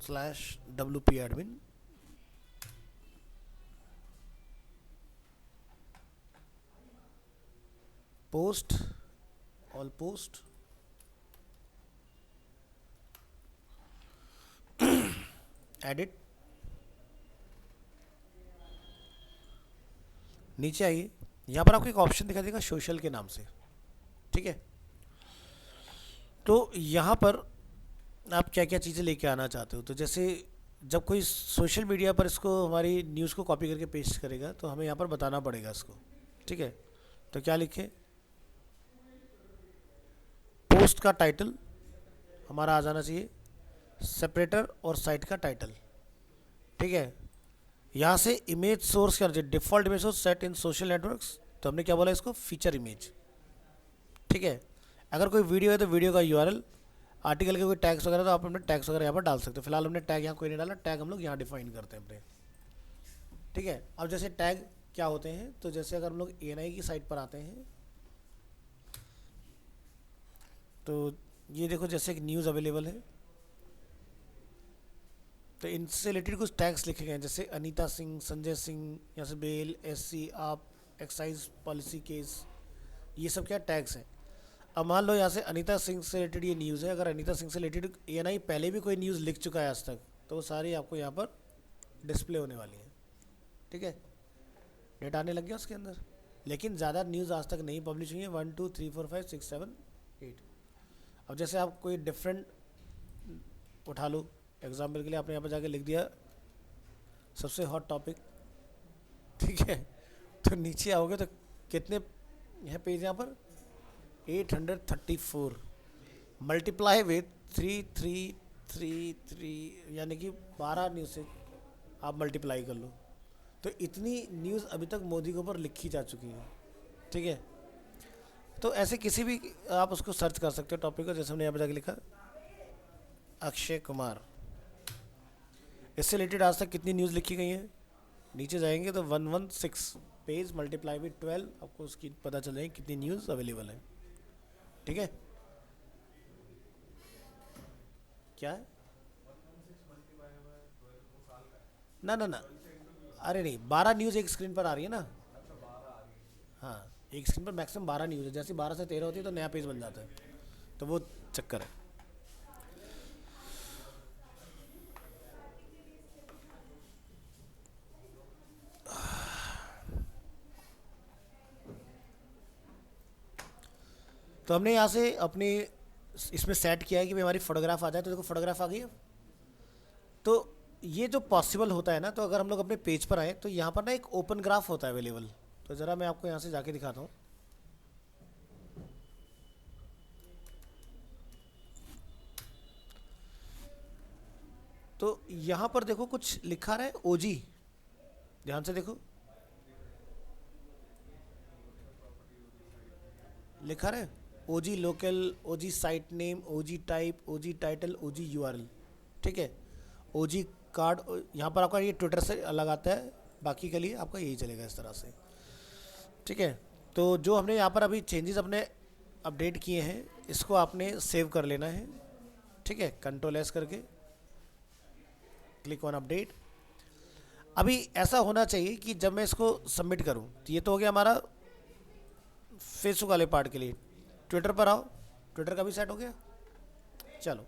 /wp admin, post, all post, edit, नीचे आइए, यहाँ पर आपको एक ऑप्शन दिखाई देगा सोशल के नाम से। ठीक है, तो यहाँ पर आप क्या क्या चीज़ें लेके आना चाहते हो। तो जैसे जब कोई सोशल मीडिया पर इसको हमारी न्यूज़ को कॉपी करके पेस्ट करेगा तो हमें यहाँ पर बताना पड़ेगा इसको। ठीक है, तो क्या लिखे, पोस्ट का टाइटल हमारा आ जाना चाहिए, सेपरेटर और साइट का टाइटल। ठीक है, यहाँ से इमेज सोर्स क्या चाहिए, डिफ़ॉल्ट इमेज सोर्स सेट इन सोशल नेटवर्क्स, तो हमने क्या बोला इसको, फीचर इमेज। ठीक है, अगर कोई वीडियो है तो वीडियो का यूआरएल, आर्टिकल के कोई टैग्स वगैरह तो आप अपने टैग्स वगैरह यहाँ पर डाल सकते हो। फिलहाल हमने टैग यहाँ कोई नहीं डाला, टैग हम लोग यहाँ डिफाइन करते हैं अपने। ठीक है, अब जैसे टैग क्या होते हैं, तो जैसे अगर हम लोग एएनआई की साइट पर आते हैं तो ये देखो जैसे एक न्यूज़ अवेलेबल है, तो इनसे रिलेटेड कुछ टैग्स लिखे गए हैं, जैसे अनीता सिंह, संजय सिंह, यहाँ से बेल, एससी, आप, एक्साइज पॉलिसी केस, ये सब क्या टैग्स हैं। अब मान लो यहाँ से अनीता सिंह से रिलेटेड ये न्यूज़ है, अगर अनीता सिंह से रिलेटेड एएनआई पहले भी कोई न्यूज़ लिख चुका है आज तक, तो वो सारी आपको यहाँ पर डिस्प्ले होने वाली है। ठीक है, डेटा आने लग गया उसके अंदर, लेकिन ज़्यादा न्यूज़ आज तक नहीं पब्लिश हुई है, 1 2 3 4 5 6 7 8। अब जैसे आप कोई डिफरेंट उठा लो, एग्जाम्पल के लिए आपने यहाँ पर जाके लिख दिया सबसे हॉट टॉपिक। ठीक है, तो नीचे आओगे तो कितने यहाँ पेज, यहाँ पर 834 मल्टीप्लाई विथ 3333, यानी कि 12 न्यूज़ से आप मल्टीप्लाई कर लो, तो इतनी न्यूज़ अभी तक मोदी के ऊपर लिखी जा चुकी है, ठीक है। तो ऐसे किसी भी आप उसको सर्च कर सकते हो टॉपिक को, जैसे हमने यहाँ पर जाके लिखा अक्षय कुमार, इससे रिलेटेड आज तक कितनी न्यूज़ लिखी गई है, नीचे जाएंगे तो 116 पेज मल्टीप्लाई विद 12, आपको उसकी पता चल जाएगी कितनी न्यूज़ अवेलेबल है, ठीक है। क्या है? ना ना ना, अरे नहीं, 12 न्यूज़ एक स्क्रीन पर आ रही है ना। हाँ, एक स्क्रीन पर मैक्सिमम 12 न्यूज़ है, जैसे 12 से 13 होती है तो नया पेज बन जाता है, तो वो चक्कर है। तो हमने यहाँ से अपनी इसमें सेट किया है कि भाई हमारी फ़ोटोग्राफ आ जाए, तो देखो फ़ोटोग्राफ आ गई है। तो ये जो पॉसिबल होता है ना, तो अगर हम लोग अपने पेज पर आए तो यहाँ पर ना एक ओपन ग्राफ होता है अवेलेबल, तो ज़रा मैं आपको यहाँ से जाके दिखाता हूँ। तो यहाँ पर देखो कुछ लिखा रहा है ओजी, ध्यान से देखो, लिखा रहा है ओजी लोकल, ओजी साइट नेम, ओजी टाइप, ओजी टाइटल, ओजी यूआरएल, ठीक है। ओजी कार्ड, यहाँ पर आपका ये ट्विटर से अलग आता है, बाकी के लिए आपका यही चलेगा इस तरह से, ठीक है। तो जो हमने यहाँ पर अभी चेंजेस अपने अपडेट किए हैं, इसको आपने सेव कर लेना है, ठीक है, कंट्रोल एस करके क्लिक ऑन अपडेट। अभी ऐसा होना चाहिए कि जब मैं इसको सबमिट करूँ, तो ये तो हो गया हमारा फेसबुक वाले पार्ट के लिए। ट्विटर पर आओ, ट्विटर का भी सेट हो गया। चलो,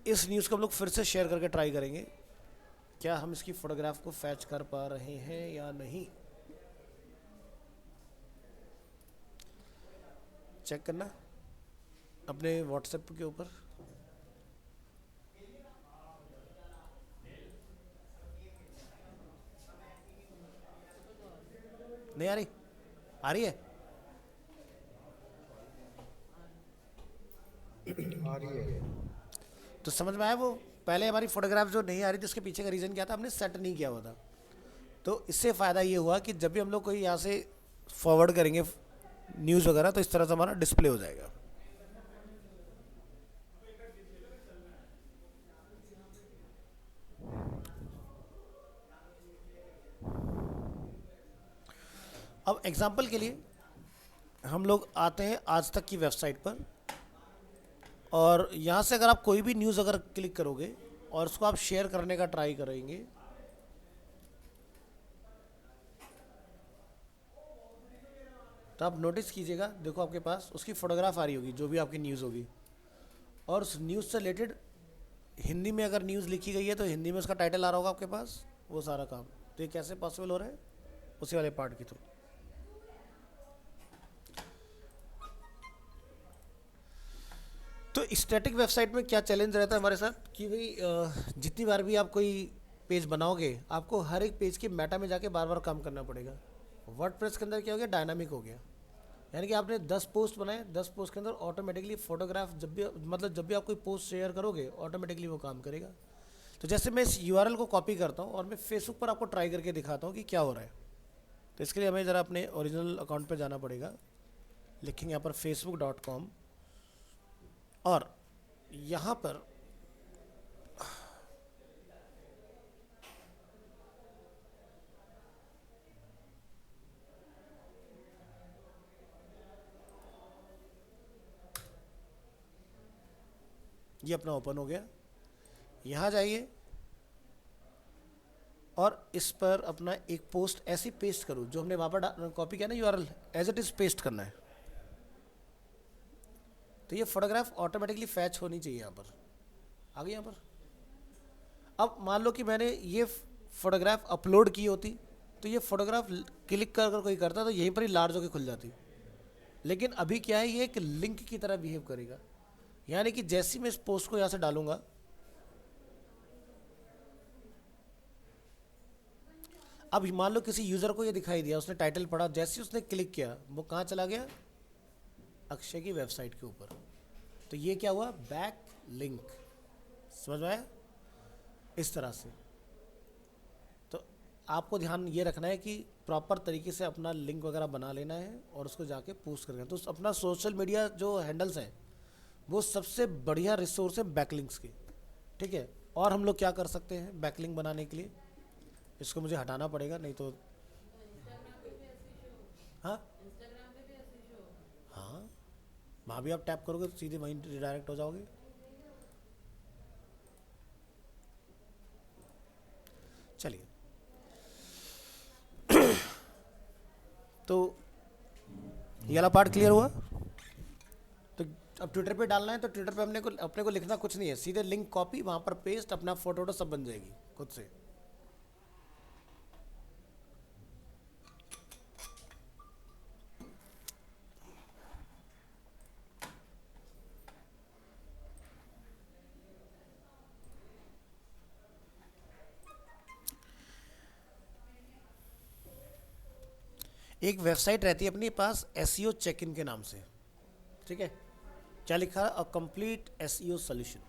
इस न्यूज़ को हम लोग फिर से शेयर करके ट्राई करेंगे, क्या हम इसकी फ़ोटोग्राफ को फैच कर पा रहे हैं या नहीं, चेक करना अपने व्हाट्सएप के ऊपर। नहीं आ रही? आ रही है? आ रही है। तो समझ में आया, वो पहले हमारी फ़ोटोग्राफ जो नहीं आ रही थी उसके पीछे का रीज़न क्या था, हमने सेट नहीं किया हुआ था। तो इससे फ़ायदा ये हुआ कि जब भी हम लोग कोई यहाँ से फॉरवर्ड करेंगे न्यूज़ वगैरह, तो इस तरह से हमारा डिस्प्ले हो जाएगा। अब एग्जांपल के लिए हम लोग आते हैं आज तक की वेबसाइट पर, और यहाँ से अगर आप कोई भी न्यूज़ अगर क्लिक करोगे और उसको आप शेयर करने का ट्राई करेंगे, तो आप नोटिस कीजिएगा, देखो आपके पास उसकी फ़ोटोग्राफ आ रही होगी, जो भी आपकी न्यूज़ होगी, और उस न्यूज़ से रिलेटेड हिंदी में अगर न्यूज़ लिखी गई है तो हिंदी में उसका टाइटल आ रहा होगा आपके पास, वो सारा काम। तो ये कैसे पॉसिबल हो रहा है? उसी वाले पार्ट के थ्रू। तो स्टैटिक वेबसाइट में क्या चैलेंज रहता है हमारे साथ कि भाई जितनी बार भी आप कोई पेज बनाओगे, आपको हर एक पेज की मेटा में जाके बार बार काम करना पड़ेगा। वर्डप्रेस के अंदर क्या हो गया, डायनामिक हो गया, यानी कि आपने 10 पोस्ट बनाए, 10 पोस्ट के अंदर ऑटोमेटिकली फोटोग्राफ जब भी, मतलब जब भी आप कोई पोस्ट शेयर करोगे ऑटोमेटिकली वो काम करेगा। तो जैसे मैं इस यूआरएल को कॉपी करता हूँ और मैं फेसबुक पर आपको ट्राई करके दिखाता हूँ कि क्या हो रहा है। तो इसके लिए हमें ज़रा अपने ओरिजिनल अकाउंट पर जाना पड़ेगा, लिखेंगे यहाँ पर facebook.com, और यहाँ पर ये अपना ओपन हो गया। यहाँ जाइए और इस पर अपना एक पोस्ट ऐसी पेस्ट करो जो हमने वहाँ पर कॉपी किया ना URL, as it is paste करना है। तो ये फोटोग्राफ ऑटोमेटिकली फैच होनी चाहिए यहाँ पर, आ गई यहाँ पर। अब मान लो कि मैंने ये फोटोग्राफ अपलोड की होती, तो ये फोटोग्राफ क्लिक कर कर कोई करता तो यहीं पर ही लार्ज होकर खुल जाती। लेकिन अभी क्या है, ये एक लिंक की तरह बिहेव करेगा, यानी कि जैसे मैं इस पोस्ट को यहाँ से डालूंगा, अब मान लो किसी यूज़र को ये दिखाई दिया, उसने टाइटल पढ़ा, जैसे ही उसने क्लिक किया वो कहाँ चला गया, अक्षय की वेबसाइट के ऊपर। तो ये क्या हुआ, बैक लिंक, समझ में आया? इस तरह से। तो आपको ध्यान ये रखना है कि प्रॉपर तरीके से अपना लिंक वगैरह बना लेना है और उसको जाके पोस्ट करना है। तो अपना सोशल मीडिया जो हैंडल्स हैं वो सबसे बढ़िया रिसोर्स है बैकलिंक्स के, ठीक है। और हम लोग क्या कर सकते हैं बैकलिंक बनाने के लिए, इसको मुझे हटाना पड़ेगा नहीं तो। हाँ हाँ, वहाँ भी आप टैप करोगे तो सीधे वहीं रिडायरेक्ट हो जाओगे। चलिए, तो ये वाला पार्ट क्लियर हुआ। तो अब ट्विटर पे डालना है तो ट्विटर पे अपने को लिखना कुछ नहीं है, सीधे लिंक कॉपी वहाँ पर पेस्ट, अपना फोटो वोटो सब बन जाएगी खुद से। एक वेबसाइट रहती है अपने पास एसईओ चेक इन के नाम से, ठीक है। क्या लिखा है? अ कंप्लीट एसईओ सोल्यूशन,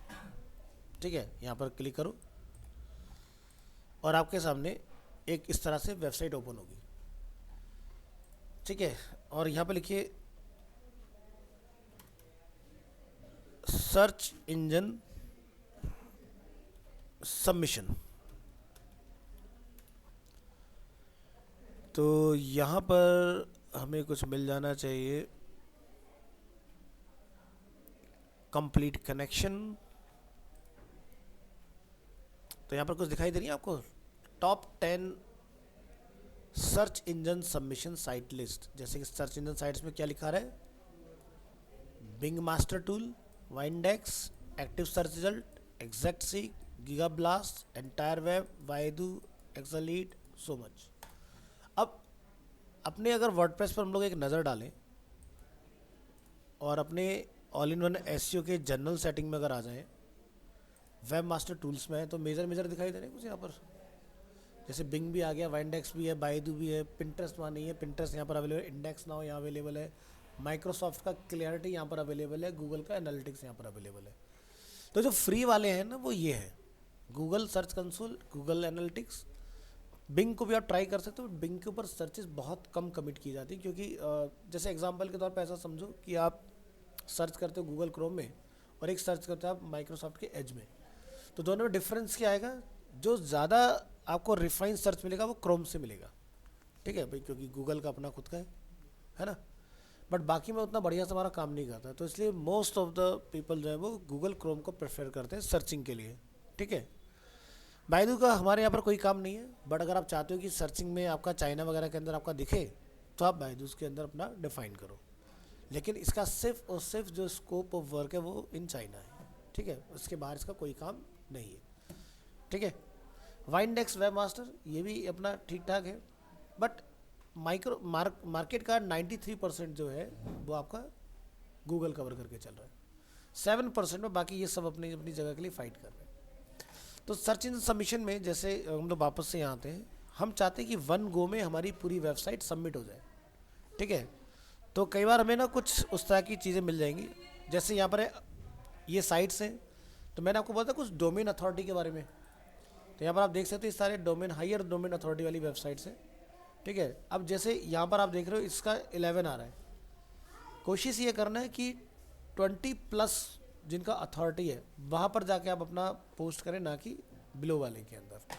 ठीक है। यहाँ पर क्लिक करो और आपके सामने एक इस तरह से वेबसाइट ओपन होगी, ठीक है। और यहाँ पर लिखिए सर्च इंजन सबमिशन। तो यहाँ पर हमें कुछ मिल जाना चाहिए, कंप्लीट कनेक्शन। तो यहाँ पर कुछ दिखाई दे रही है आपको, top 10 search engine submission site list. जैसे कि सर्च इंजन साइट्स में क्या लिखा रहा है, Bing master tool, Yandex, active search result, ExactSeek, Gigablast, Entireweb, Baidu, Exalead, so much. अब अपने अगर वर्डप्रेस पर हम लोग एक नज़र डालें और अपने ऑल इन वन एसईओ के जनरल सेटिंग में अगर आ जाएं, वेब मास्टर टूल्स में है तो मेजर दिखाई दे रहे हैं कुछ यहाँ पर। जैसे बिंग भी आ गया, वाइंडेक्स भी है, बाइदू भी है, पिंटरेस्ट वहाँ नहीं है, पिंटरेस्ट यहाँ पर अवेलेबल है, इंडेक्स नाउ यहाँ अवेलेबल है, माइक्रोसॉफ्ट का क्लियरिटी यहाँ पर अवेलेबल है, गूगल का एनालिटिक्स यहाँ पर अवेलेबल है। तो जो फ्री वाले हैं ना वो ये है, Google Search Console, Google Analytics. Bing को भी आप ट्राई कर सकते हो, बिंग के ऊपर सर्चेस बहुत कम कमिट की जाती है क्योंकि जैसे एग्जांपल के तौर पे ऐसा समझो कि आप सर्च करते हो गूगल क्रोम में और एक सर्च करते हो आप माइक्रोसॉफ्ट के एज में, तो दोनों में डिफरेंस क्या आएगा, जो ज़्यादा आपको रिफाइन सर्च मिलेगा वो क्रोम से मिलेगा, ठीक है भाई, क्योंकि गूगल का अपना खुद का है ना। बट बाकी में उतना बढ़िया से हमारा काम नहीं करता, तो इसलिए मोस्ट ऑफ द पीपल जो है वो गूगल क्रोम को प्रेफर करते हैं सर्चिंग के लिए, ठीक है। बाइदू का हमारे यहाँ पर कोई काम नहीं है, बट अगर आप चाहते हो कि सर्चिंग में आपका चाइना वगैरह के अंदर आपका दिखे तो आप बाइदूस के अंदर अपना डिफाइन करो, लेकिन इसका सिर्फ और सिर्फ जो स्कोप ऑफ वर्क है वो इन चाइना है, ठीक है। उसके बाहर इसका कोई काम नहीं है, ठीक है। वाइंडेक्स वेब मास्टर ये भी अपना ठीक ठाक है, बट मार्केट का 93% जो है वो आपका गूगल कवर करके चल रहा है, 7% में बाकी ये सब अपनी अपनी जगह के लिए फाइट कर रहे हैं। तो सर्च इंजन सबमिशन में जैसे हम लोग वापस से यहाँ आते हैं, हम चाहते हैं कि वन गो में हमारी पूरी वेबसाइट सबमिट हो जाए, ठीक है। तो कई बार हमें ना कुछ उस तरह की चीज़ें मिल जाएंगी, जैसे यहाँ पर है ये साइट्स हैं, तो मैंने आपको बोला था कुछ डोमेन अथॉरिटी के बारे में, तो यहाँ पर आप देख सकते हैं सारे डोमेन हायर डोमेन अथॉरिटी वाली वेबसाइट्स हैं, ठीक है। अब जैसे यहाँ पर आप देख रहे हो इसका 11 आ रहा है, कोशिश ये करना है कि 20+ जिनका अथॉरिटी है वहाँ पर जाके आप अपना पोस्ट करें, ना कि बिलो वाले के अंदर।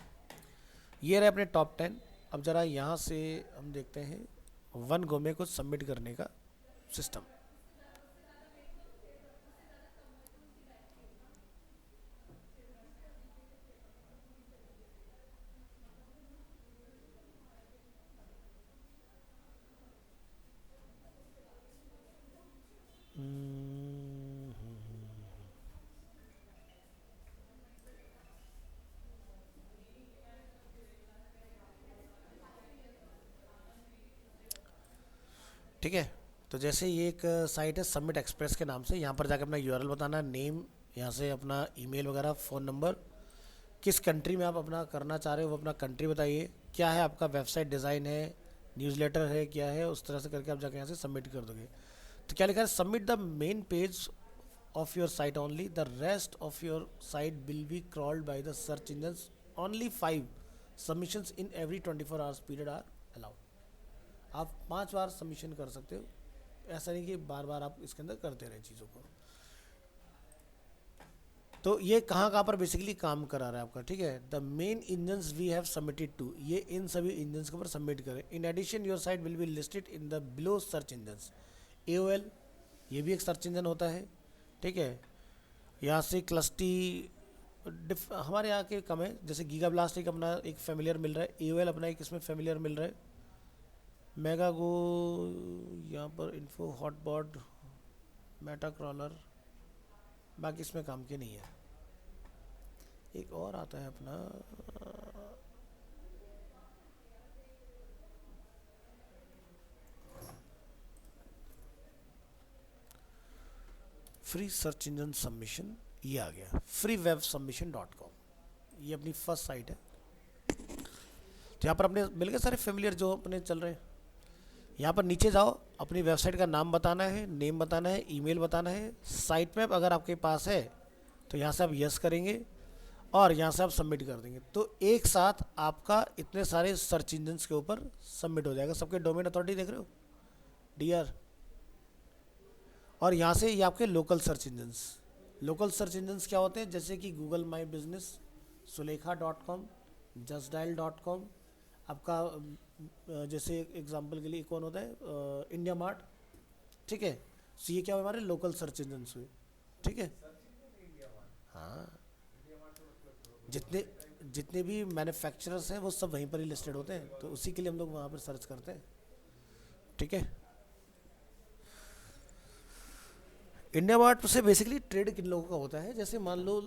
ये रहे अपने टॉप 10। अब ज़रा यहाँ से हम देखते हैं वन गो में कुछ सबमिट करने का सिस्टम। ठीक है, तो जैसे ये एक साइट है सबमिट एक्सप्रेस के नाम से, यहाँ पर जाकर अपना यूआरएल बताना, नेम, यहाँ से अपना ईमेल वगैरह, फ़ोन नंबर, किस कंट्री में आप अपना करना चाह रहे हो वो अपना कंट्री बताइए, क्या है आपका वेबसाइट डिज़ाइन है, न्यूज़लेटर है, क्या है, उस तरह से करके आप जाकर यहाँ से सबमिट कर दोगे। तो क्या लिखा है, submit the main page of your site only. The rest of your site will be crawled by the search engines. Only 5 submissions in every 24 hours period are allowed. आप 5 बार सबमिशन कर सकते हो, ऐसा नहीं कि बार बार आप इसके अंदर करते रहे चीज़ों को। तो ये कहाँ कहाँ पर बेसिकली काम करा रहा है आपका, ठीक है। The main engines we have submitted to, ये इन सभी इंजन्स के ऊपर सबमिट करें। In addition your site will be listed in the below search engines. AOL ये भी एक सर्च इंजन होता है, ठीक है। यहाँ से क्लस्टी हमारे यहाँ के कम है, जैसे गीगा ब्लास्ट एक अपना एक फेमिलियर मिल रहा है, AOL अपना एक इसमें फेमिलियर मिल रहा है, मेगागो यहाँ पर इन्फो हॉटबॉट मेटा क्रॉलर, बाकी इसमें काम के नहीं है। एक और आता है अपना फ्री सर्च इंजन सबमिशन, ये आ गया freewebsubmission.com, ये अपनी फर्स्ट साइट है। तो यहाँ पर अपने मिल गए सारे फेमिलियर जो अपने चल रहे हैं। यहाँ पर नीचे जाओ, अपनी वेबसाइट का नाम बताना है, नेम बताना है, ईमेल बताना है, साइट मैप अगर आपके पास है तो यहाँ से आप यस करेंगे और यहाँ से आप सबमिट कर देंगे। तो एक साथ आपका इतने सारे सर्च इंजन्स के ऊपर सबमिट हो जाएगा। सबके डोमेन अथॉरिटी देख रहे हो, DR, और यहाँ से ये आपके local search engines. Local search engines क्या होते हैं, जैसे कि गूगल माई बिजनेस, सुलेखा.com, justdial.com, आपका जैसे एग्जांपल के लिए कौन होता है, इंडिया मार्ट, ठीक है। सो ये क्या हुआ, हमारे लोकल सर्च इंजन्स हुए, ठीक है। हाँ, जितने जितने भी मैन्युफैक्चरर्स हैं वो सब वहीं पर ही लिस्टेड होते हैं, तो उसी के लिए हम लोग वहाँ पर सर्च करते हैं, ठीक है। इंडिया मार्ट से बेसिकली ट्रेड किन लोगों का होता है, जैसे मान लो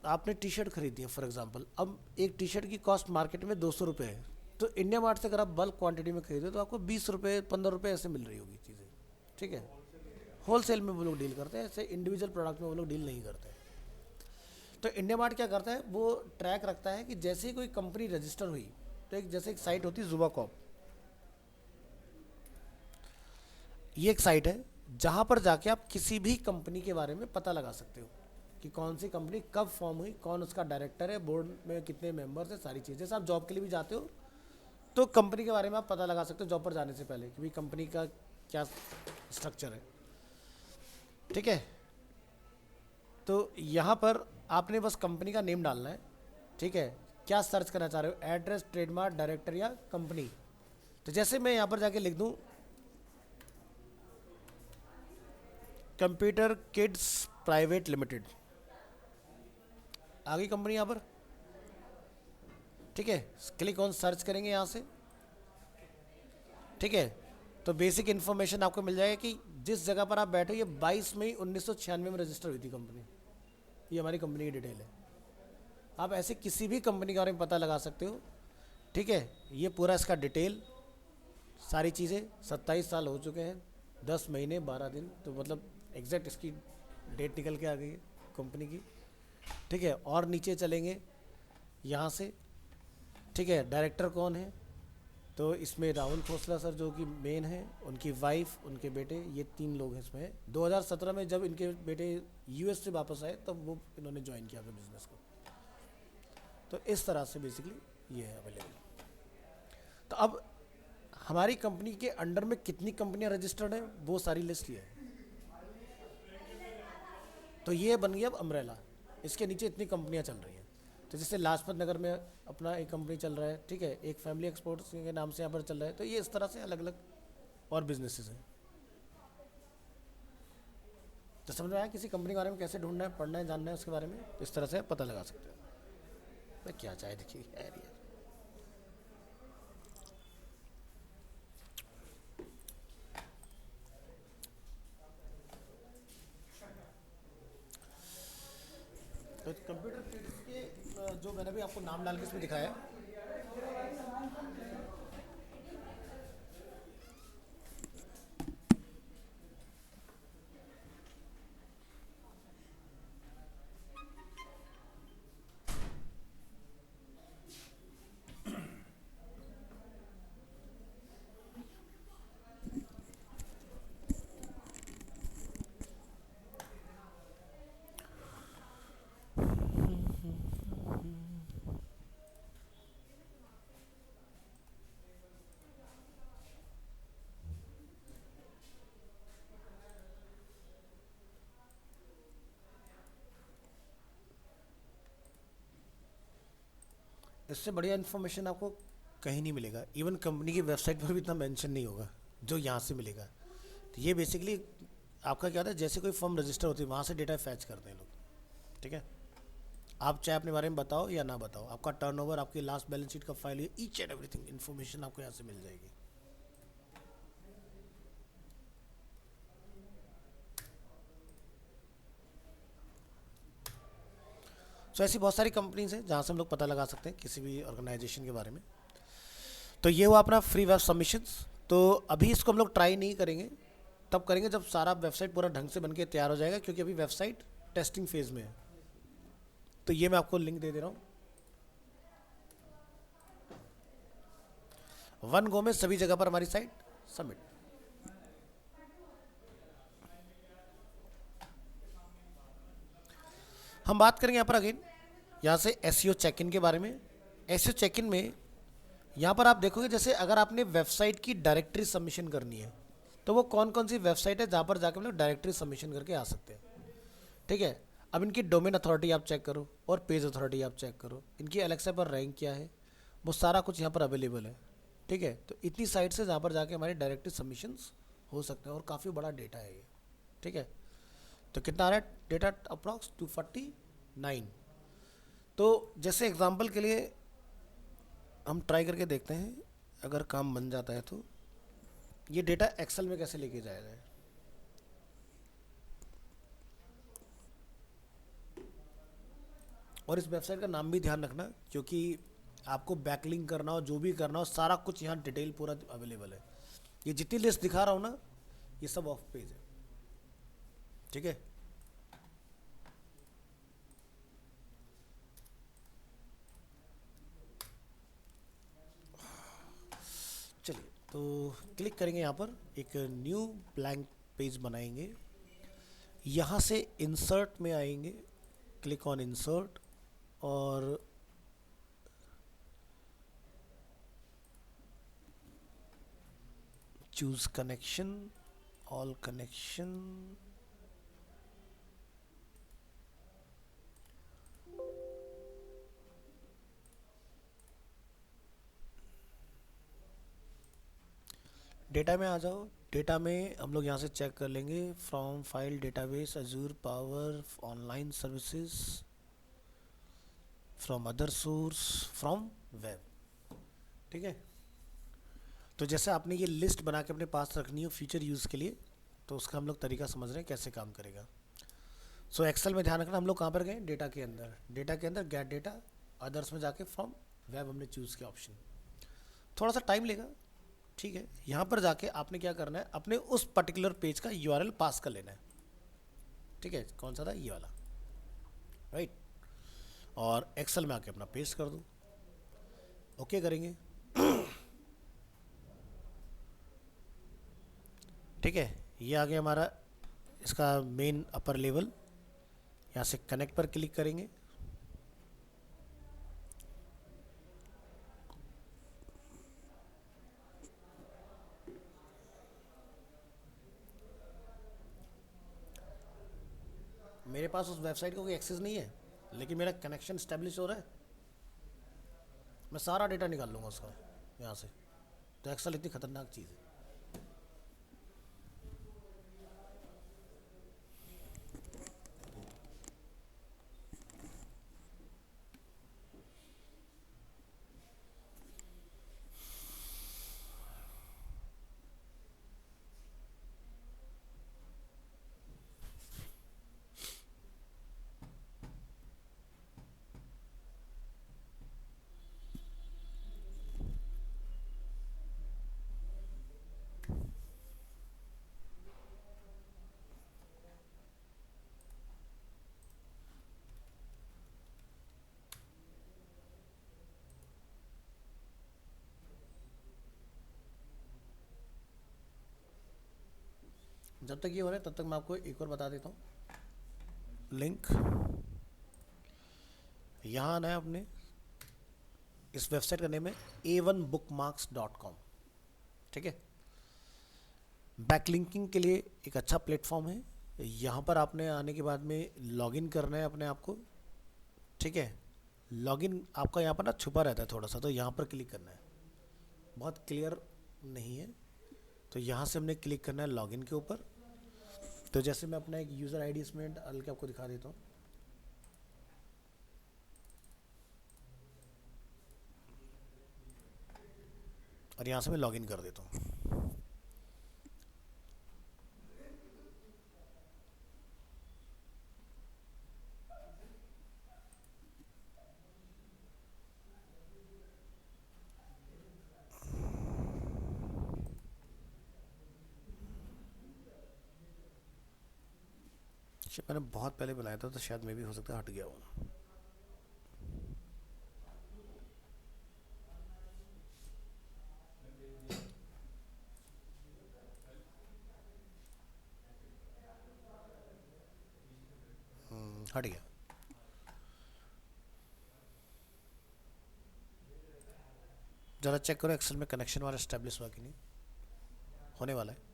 आपने टी शर्ट खरीदी है फॉर एग्जांपल, अब एक टी शर्ट की कॉस्ट मार्केट में 200 रुपये है, तो इंडिया मार्ट से अगर आप बल्क क्वांटिटी में खरीदो तो आपको 20 रुपये 15 रुपये ऐसे मिल रही होगी चीज़ें, ठीक है। होलसेल में वो लोग डील करते हैं, ऐसे इंडिविजुअल प्रोडक्ट में वो लोग डील नहीं करते। तो इंडिया मार्ट क्या करता है, वो ट्रैक रखता है कि जैसे ही कोई कंपनी रजिस्टर हुई, तो एक जैसे एक साइट होती है जुबाकॉप, ये एक साइट है जहाँ पर जाके आप किसी भी कंपनी के बारे में पता लगा सकते हो कि कौन सी कंपनी कब फॉर्म हुई, कौन उसका डायरेक्टर है, बोर्ड में कितने मेंबर्स हैं, सारी चीज़ें। जैसे आप जॉब के लिए भी जाते हो तो कंपनी के बारे में आप पता लगा सकते हो जॉब पर जाने से पहले कि भाई कंपनी का क्या स्ट्रक्चर है, ठीक है। तो यहाँ पर आपने बस कंपनी का नेम डालना है, ठीक है। क्या सर्च करना चाह रहे हो, एड्रेस, ट्रेडमार्क, डायरेक्टर या कंपनी। तो जैसे मैं यहाँ पर जाके लिख दूँ कंप्यूटर किड्स प्राइवेट लिमिटेड, आ गई कंपनी यहाँ पर, ठीक है। क्लिक ऑन सर्च करेंगे यहाँ से, ठीक है। तो बेसिक इन्फॉर्मेशन आपको मिल जाएगा कि जिस जगह पर आप बैठे, ये 22 मई 1996 में रजिस्टर हुई थी कंपनी, ये हमारी कंपनी की डिटेल है। आप ऐसे किसी भी कंपनी के बारे में पता लगा सकते हो, ठीक है। ये पूरा इसका डिटेल सारी चीज़ें, 27 साल हो चुके हैं, 10 महीने 12 दिन, तो मतलब एग्जैक्ट इसकी डेट निकल के आ गई है कंपनी की, ठीक है। और नीचे चलेंगे यहाँ से, ठीक है। डायरेक्टर कौन है, तो इसमें राहुल खोसला सर जो कि मेन है, उनकी वाइफ, उनके बेटे, ये 3 लोग हैं इसमें। 2017 में जब इनके बेटे US से वापस आए तब वो इन्होंने ज्वाइन किया अपने बिजनेस को। तो इस तरह से बेसिकली ये है अवेलेबल। तो अब हमारी कंपनी के अंडर में कितनी कंपनियां रजिस्टर्ड हैं वो सारी लिस्ट ये है। तो ये बन गया अब अम्ब्रेला, इसके नीचे इतनी कंपनियां चल रही हैं। तो जैसे लाजपत नगर में अपना एक कंपनी चल रहा है, ठीक है, एक फैमिली एक्सपोर्ट्स के नाम से यहाँ पर चल रहा है। तो ये इस तरह से अलग अलग और बिजनेसेस हैं। तो समझ में आया किसी कंपनी के बारे में कैसे ढूंढना है, पढ़ना है, जानना है उसके बारे में, तो इस तरह से पता लगा सकते हो। मैं क्या चाहे देखिए यार ये तो कंप्यूटर किड्स के जो मैंने भी आपको नाम डाल के इसमें दिखाया है, इससे बढ़िया इन्फॉर्मेशन आपको कहीं नहीं मिलेगा, इवन कंपनी की वेबसाइट पर भी इतना मेंशन नहीं होगा जो यहाँ से मिलेगा। तो ये बेसिकली आपका क्या होता है, जैसे कोई फर्म रजिस्टर होती है वहाँ से डेटा फैच करते हैं लोग। ठीक है, आप चाहे अपने बारे में बताओ या ना बताओ, आपका टर्नओवर, आपकी लास्ट बैलेंस शीट का file, each and everything information आपको यहाँ से मिल जाएगी। सो ऐसी बहुत सारी कंपनीज हैं जहाँ से हम लोग पता लगा सकते हैं किसी भी ऑर्गेनाइजेशन के बारे में। तो ये हुआ अपना फ्री वेब सबमिशंस। तो अभी इसको हम लोग ट्राई नहीं करेंगे, तब करेंगे जब सारा वेबसाइट पूरा ढंग से बन के तैयार हो जाएगा, क्योंकि अभी वेबसाइट टेस्टिंग फेज में है। तो ये मैं आपको लिंक दे दे रहा हूँ, वन गो में सभी जगह पर हमारी साइट सबमिट। हम बात करेंगे यहाँ पर अगेन, यहाँ से एसईओ चेक इन के बारे में। एसईओ चेक इन में यहाँ पर आप देखोगे, जैसे अगर आपने वेबसाइट की डायरेक्टरी सबमिशन करनी है तो वो कौन कौन सी वेबसाइट है जहाँ पर जाकर हम लोग डायरेक्टरी सबमिशन करके आ सकते हैं। ठीक है, अब इनकी डोमेन अथॉरिटी आप चेक करो और पेज अथॉरिटी आप चेक करो, इनकी एलेक्सा पर रैंक क्या है, वो सारा कुछ यहाँ पर अवेलेबल है। ठीक है, तो इतनी साइट से जहाँ पर जाके हमारे डायरेक्टरी सबमिशंस हो सकते हैं, और काफ़ी बड़ा डेटा है ये। ठीक है, तो कितना आ रहा है डेटा, अप्रॉक्स 249। तो जैसे एग्जांपल के लिए हम ट्राई करके देखते हैं, अगर काम बन जाता है तो ये डेटा एक्सेल में कैसे लेके जाया जाए। और इस वेबसाइट का नाम भी ध्यान रखना, क्योंकि आपको बैकलिंक करना हो, जो भी करना हो, सारा कुछ यहाँ डिटेल पूरा अवेलेबल है। ये जितनी लिस्ट दिखा रहा हूँ ना, ये सब ऑफ पेज है। ठीक है, चलिए तो क्लिक करेंगे यहाँ पर, एक न्यू ब्लैंक पेज बनाएंगे। यहाँ से इंसर्ट में आएंगे, क्लिक ऑन इंसर्ट, और choose connection, all connection, data में आ जाओ। डेटा में हम लोग यहाँ से चेक कर लेंगे, from file database, Azzur power, online services, from other source, from web. ठीक है, तो जैसे आपने ये लिस्ट बना के अपने पास रखनी हो फ्यूचर यूज़ के लिए, तो उसका हम लोग तरीका समझ रहे हैं कैसे काम करेगा। सो एक्सेल में ध्यान रखना, हम लोग कहाँ पर गए, डेटा के अंदर, डेटा के अंदर गेट डेटा, अदर्स में जाके फ्रॉम वेब हमने चूज़ किया ऑप्शन। थोड़ा सा टाइम लेगा। ठीक है, यहाँ पर जाके आपने क्या करना है, अपने उस पर्टिकुलर पेज का यूआरएल पास कर लेना है। ठीक है, कौन सा था, ये वाला, राइट। और एक्सेल में आके अपना पेस्ट कर दो, ओके करेंगे। ठीक है, ये आ गया हमारा इसका मेन अपर लेवल। यहाँ से कनेक्ट पर क्लिक करेंगे, मेरे पास उस वेबसाइट का कोई एक्सेस नहीं है, लेकिन मेरा कनेक्शन स्टेब्लिश हो रहा है, मैं सारा डेटा निकाल लूँगा उसका यहाँ से। तो एक्सेल इतनी खतरनाक चीज़ है। जब तक ये हो रहा है तब तक मैं आपको एक और बता देता हूँ लिंक। यहाँ आना है अपने, इस वेबसाइट का नेम है a1bookmarks.com। ठीक है, बैकलिंकिंग के लिए एक अच्छा प्लेटफॉर्म है। यहाँ पर आपने आने के बाद में लॉगिन करना है अपने आप को। ठीक है, लॉगिन आपका यहाँ पर ना छुपा रहता है थोड़ा सा, तो यहाँ पर क्लिक करना है, बहुत क्लियर नहीं है। तो यहाँ से हमने क्लिक करना है लॉगिन के ऊपर। तो जैसे मैं अपना एक यूज़र आईडी इसमें डाल के आपको दिखा देता हूँ। और यहाँ से मैं लॉगिन कर देता हूँ। शायद मैंने बहुत पहले बनाया था, तो शायद मैं भी हो सकता है हट गया हूँ। हट गया। ज़रा चेक करो एक्सेल में कनेक्शन वाला एस्टेब्लिश हुआ कि नहीं, होने वाला है।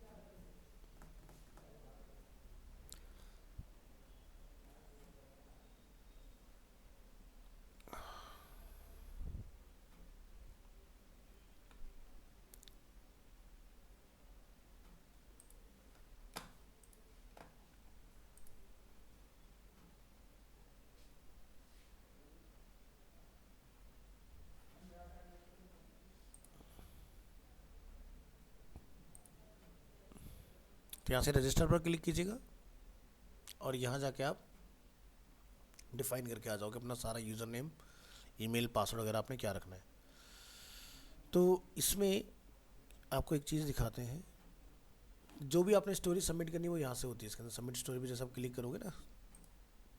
तो यहाँ से रजिस्टर पर क्लिक कीजिएगा और यहाँ जाके आप डिफाइन करके आ जाओगे अपना सारा यूज़र नेम, ईमेल, पासवर्ड वगैरह आपने क्या रखना है। तो इसमें आपको एक चीज़ दिखाते हैं, जो भी आपने स्टोरी सबमिट करनी है वो यहाँ से होती है। इसके अंदर सबमिट स्टोरी पे जैसे आप क्लिक करोगे ना,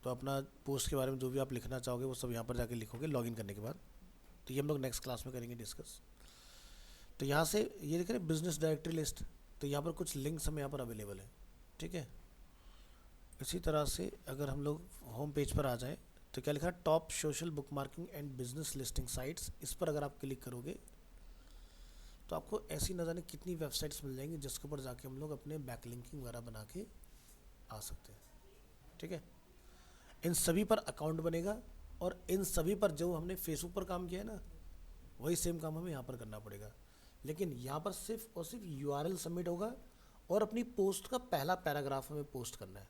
तो अपना पोस्ट के बारे में जो भी आप लिखना चाहोगे वो सब यहाँ पर जाके लिखोगे लॉगिन करने के बाद। तो ये हम लोग नेक्स्ट क्लास में करेंगे डिस्कस। तो यहाँ से ये देख रहे हैं बिजनेस डायरेक्टरी लिस्ट, तो यहाँ पर कुछ लिंक्स हमें यहाँ पर अवेलेबल है, ठीक है। इसी तरह से अगर हम लोग होम पेज पर आ जाएं, तो क्या लिखा है, top social book marking and business listing sites. इस पर अगर आप क्लिक करोगे तो आपको ऐसी न जाने कितनी वेबसाइट्स मिल जाएंगी जिसके ऊपर जाके हम लोग अपने बैकलिंकिंग वगैरह बना के आ सकते हैं, ठीक है। इन सभी पर अकाउंट बनेगा और इन सभी पर जो हमने फेसबुक पर काम किया है ना, वही सेम काम हमें यहाँ पर करना पड़ेगा। लेकिन यहाँ पर सिर्फ और सिर्फ यूआरएल सबमिट होगा और अपनी पोस्ट का पहला पैराग्राफ हमें पोस्ट करना है,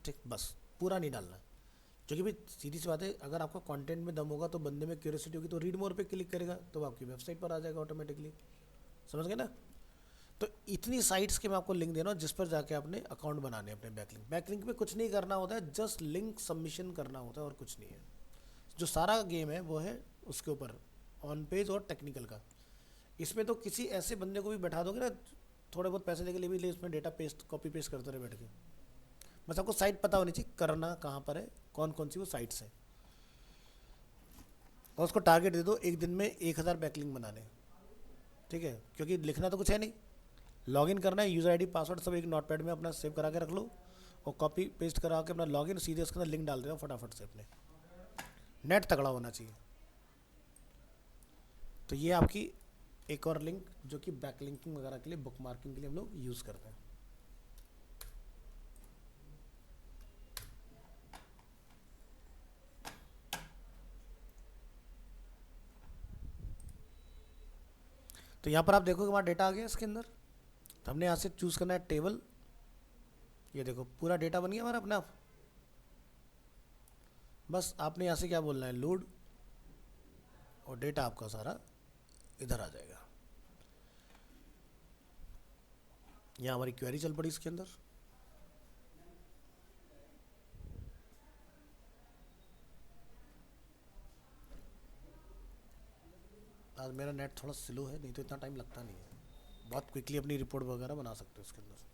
ठीक, बस पूरा नहीं डालना। क्योंकि भाई सीधी सी बात है, अगर आपका कंटेंट में दम होगा तो बंदे में क्यूरियोसिटी होगी तो रीड मोर पे क्लिक करेगा तो आपकी वेबसाइट पर आ जाएगा ऑटोमेटिकली, समझ गए ना। तो इतनी साइट्स के मैं आपको लिंक दे रहा हूँ जिस पर जाके आपने अकाउंट बनाने अपने बैकलिंक। बैकलिंक में कुछ नहीं करना होता है, जस्ट लिंक सबमिशन करना होता है और कुछ नहीं है। जो सारा गेम है वो है उसके ऊपर ऑन पेज और टेक्निकल का। इसमें तो किसी ऐसे बंदे को भी बैठा दोगे ना, थोड़े बहुत पैसे लेके लिए भी इसमें डेटा पेस्ट कॉपी पेस्ट करते रहे बैठ के, बस आपको साइट पता होनी चाहिए करना कहाँ पर है, कौन कौन सी वो साइट्स हैं, और उसको टारगेट दे दो एक दिन में 1000 बैकलिंक बनाने, ठीक है। क्योंकि लिखना तो कुछ है नहीं, लॉगिन करना है, यूज़र आईडी पासवर्ड सब एक नोटपैड में अपना सेव करा के रख लो और कॉपी पेस्ट करा के अपना लॉगिन सीधे उसके अंदर लिंक डाल देना फटाफट से अपने। नेट तगड़ा होना चाहिए। तो ये आपकी एक और लिंक जो कि बैकलिंकिंग वगैरह के लिए, बुक मार्किंग के लिए हम लोग यूज़ करते हैं। तो यहाँ पर आप देखोगे हमारा डेटा आ गया इसके अंदर। तो हमने यहाँ से चूज़ करना है टेबल। ये देखो पूरा डेटा बन गया हमारा अपने आप। बस आपने यहाँ से क्या बोलना है, लोड, और डेटा आपका सारा इधर आ जाएगा। यहाँ हमारी क्वेरी चल पड़ी इसके अंदर। आज मेरा नेट थोड़ा स्लो है, नहीं तो इतना टाइम लगता नहीं है, बहुत क्विकली अपनी रिपोर्ट वगैरह बना सकते हो इसके अंदर।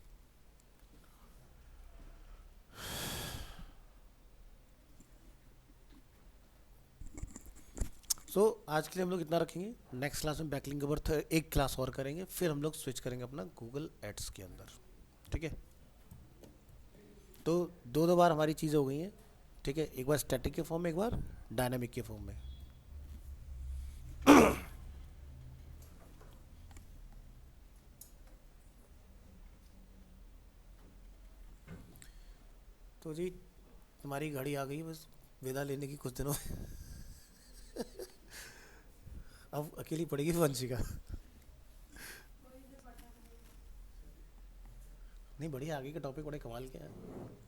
सो आज के लिए हम लोग इतना रखेंगे। नेक्स्ट क्लास में बैकलिंक के ऊपर एक क्लास और करेंगे, फिर हम लोग स्विच करेंगे अपना गूगल एड्स के अंदर, ठीक है। तो दो बार हमारी चीज़ें हो गई हैं, ठीक है। एक बार स्टैटिक के फॉर्म में, एक बार डायनामिक के फॉर्म में। तो जी तुम्हारी घड़ी आ गई बस विदा लेने की कुछ दिनों में। अब अकेली पड़ेगी वंशिका। नहीं बढ़िया, आगे के टॉपिक बड़े कमाल के हैं।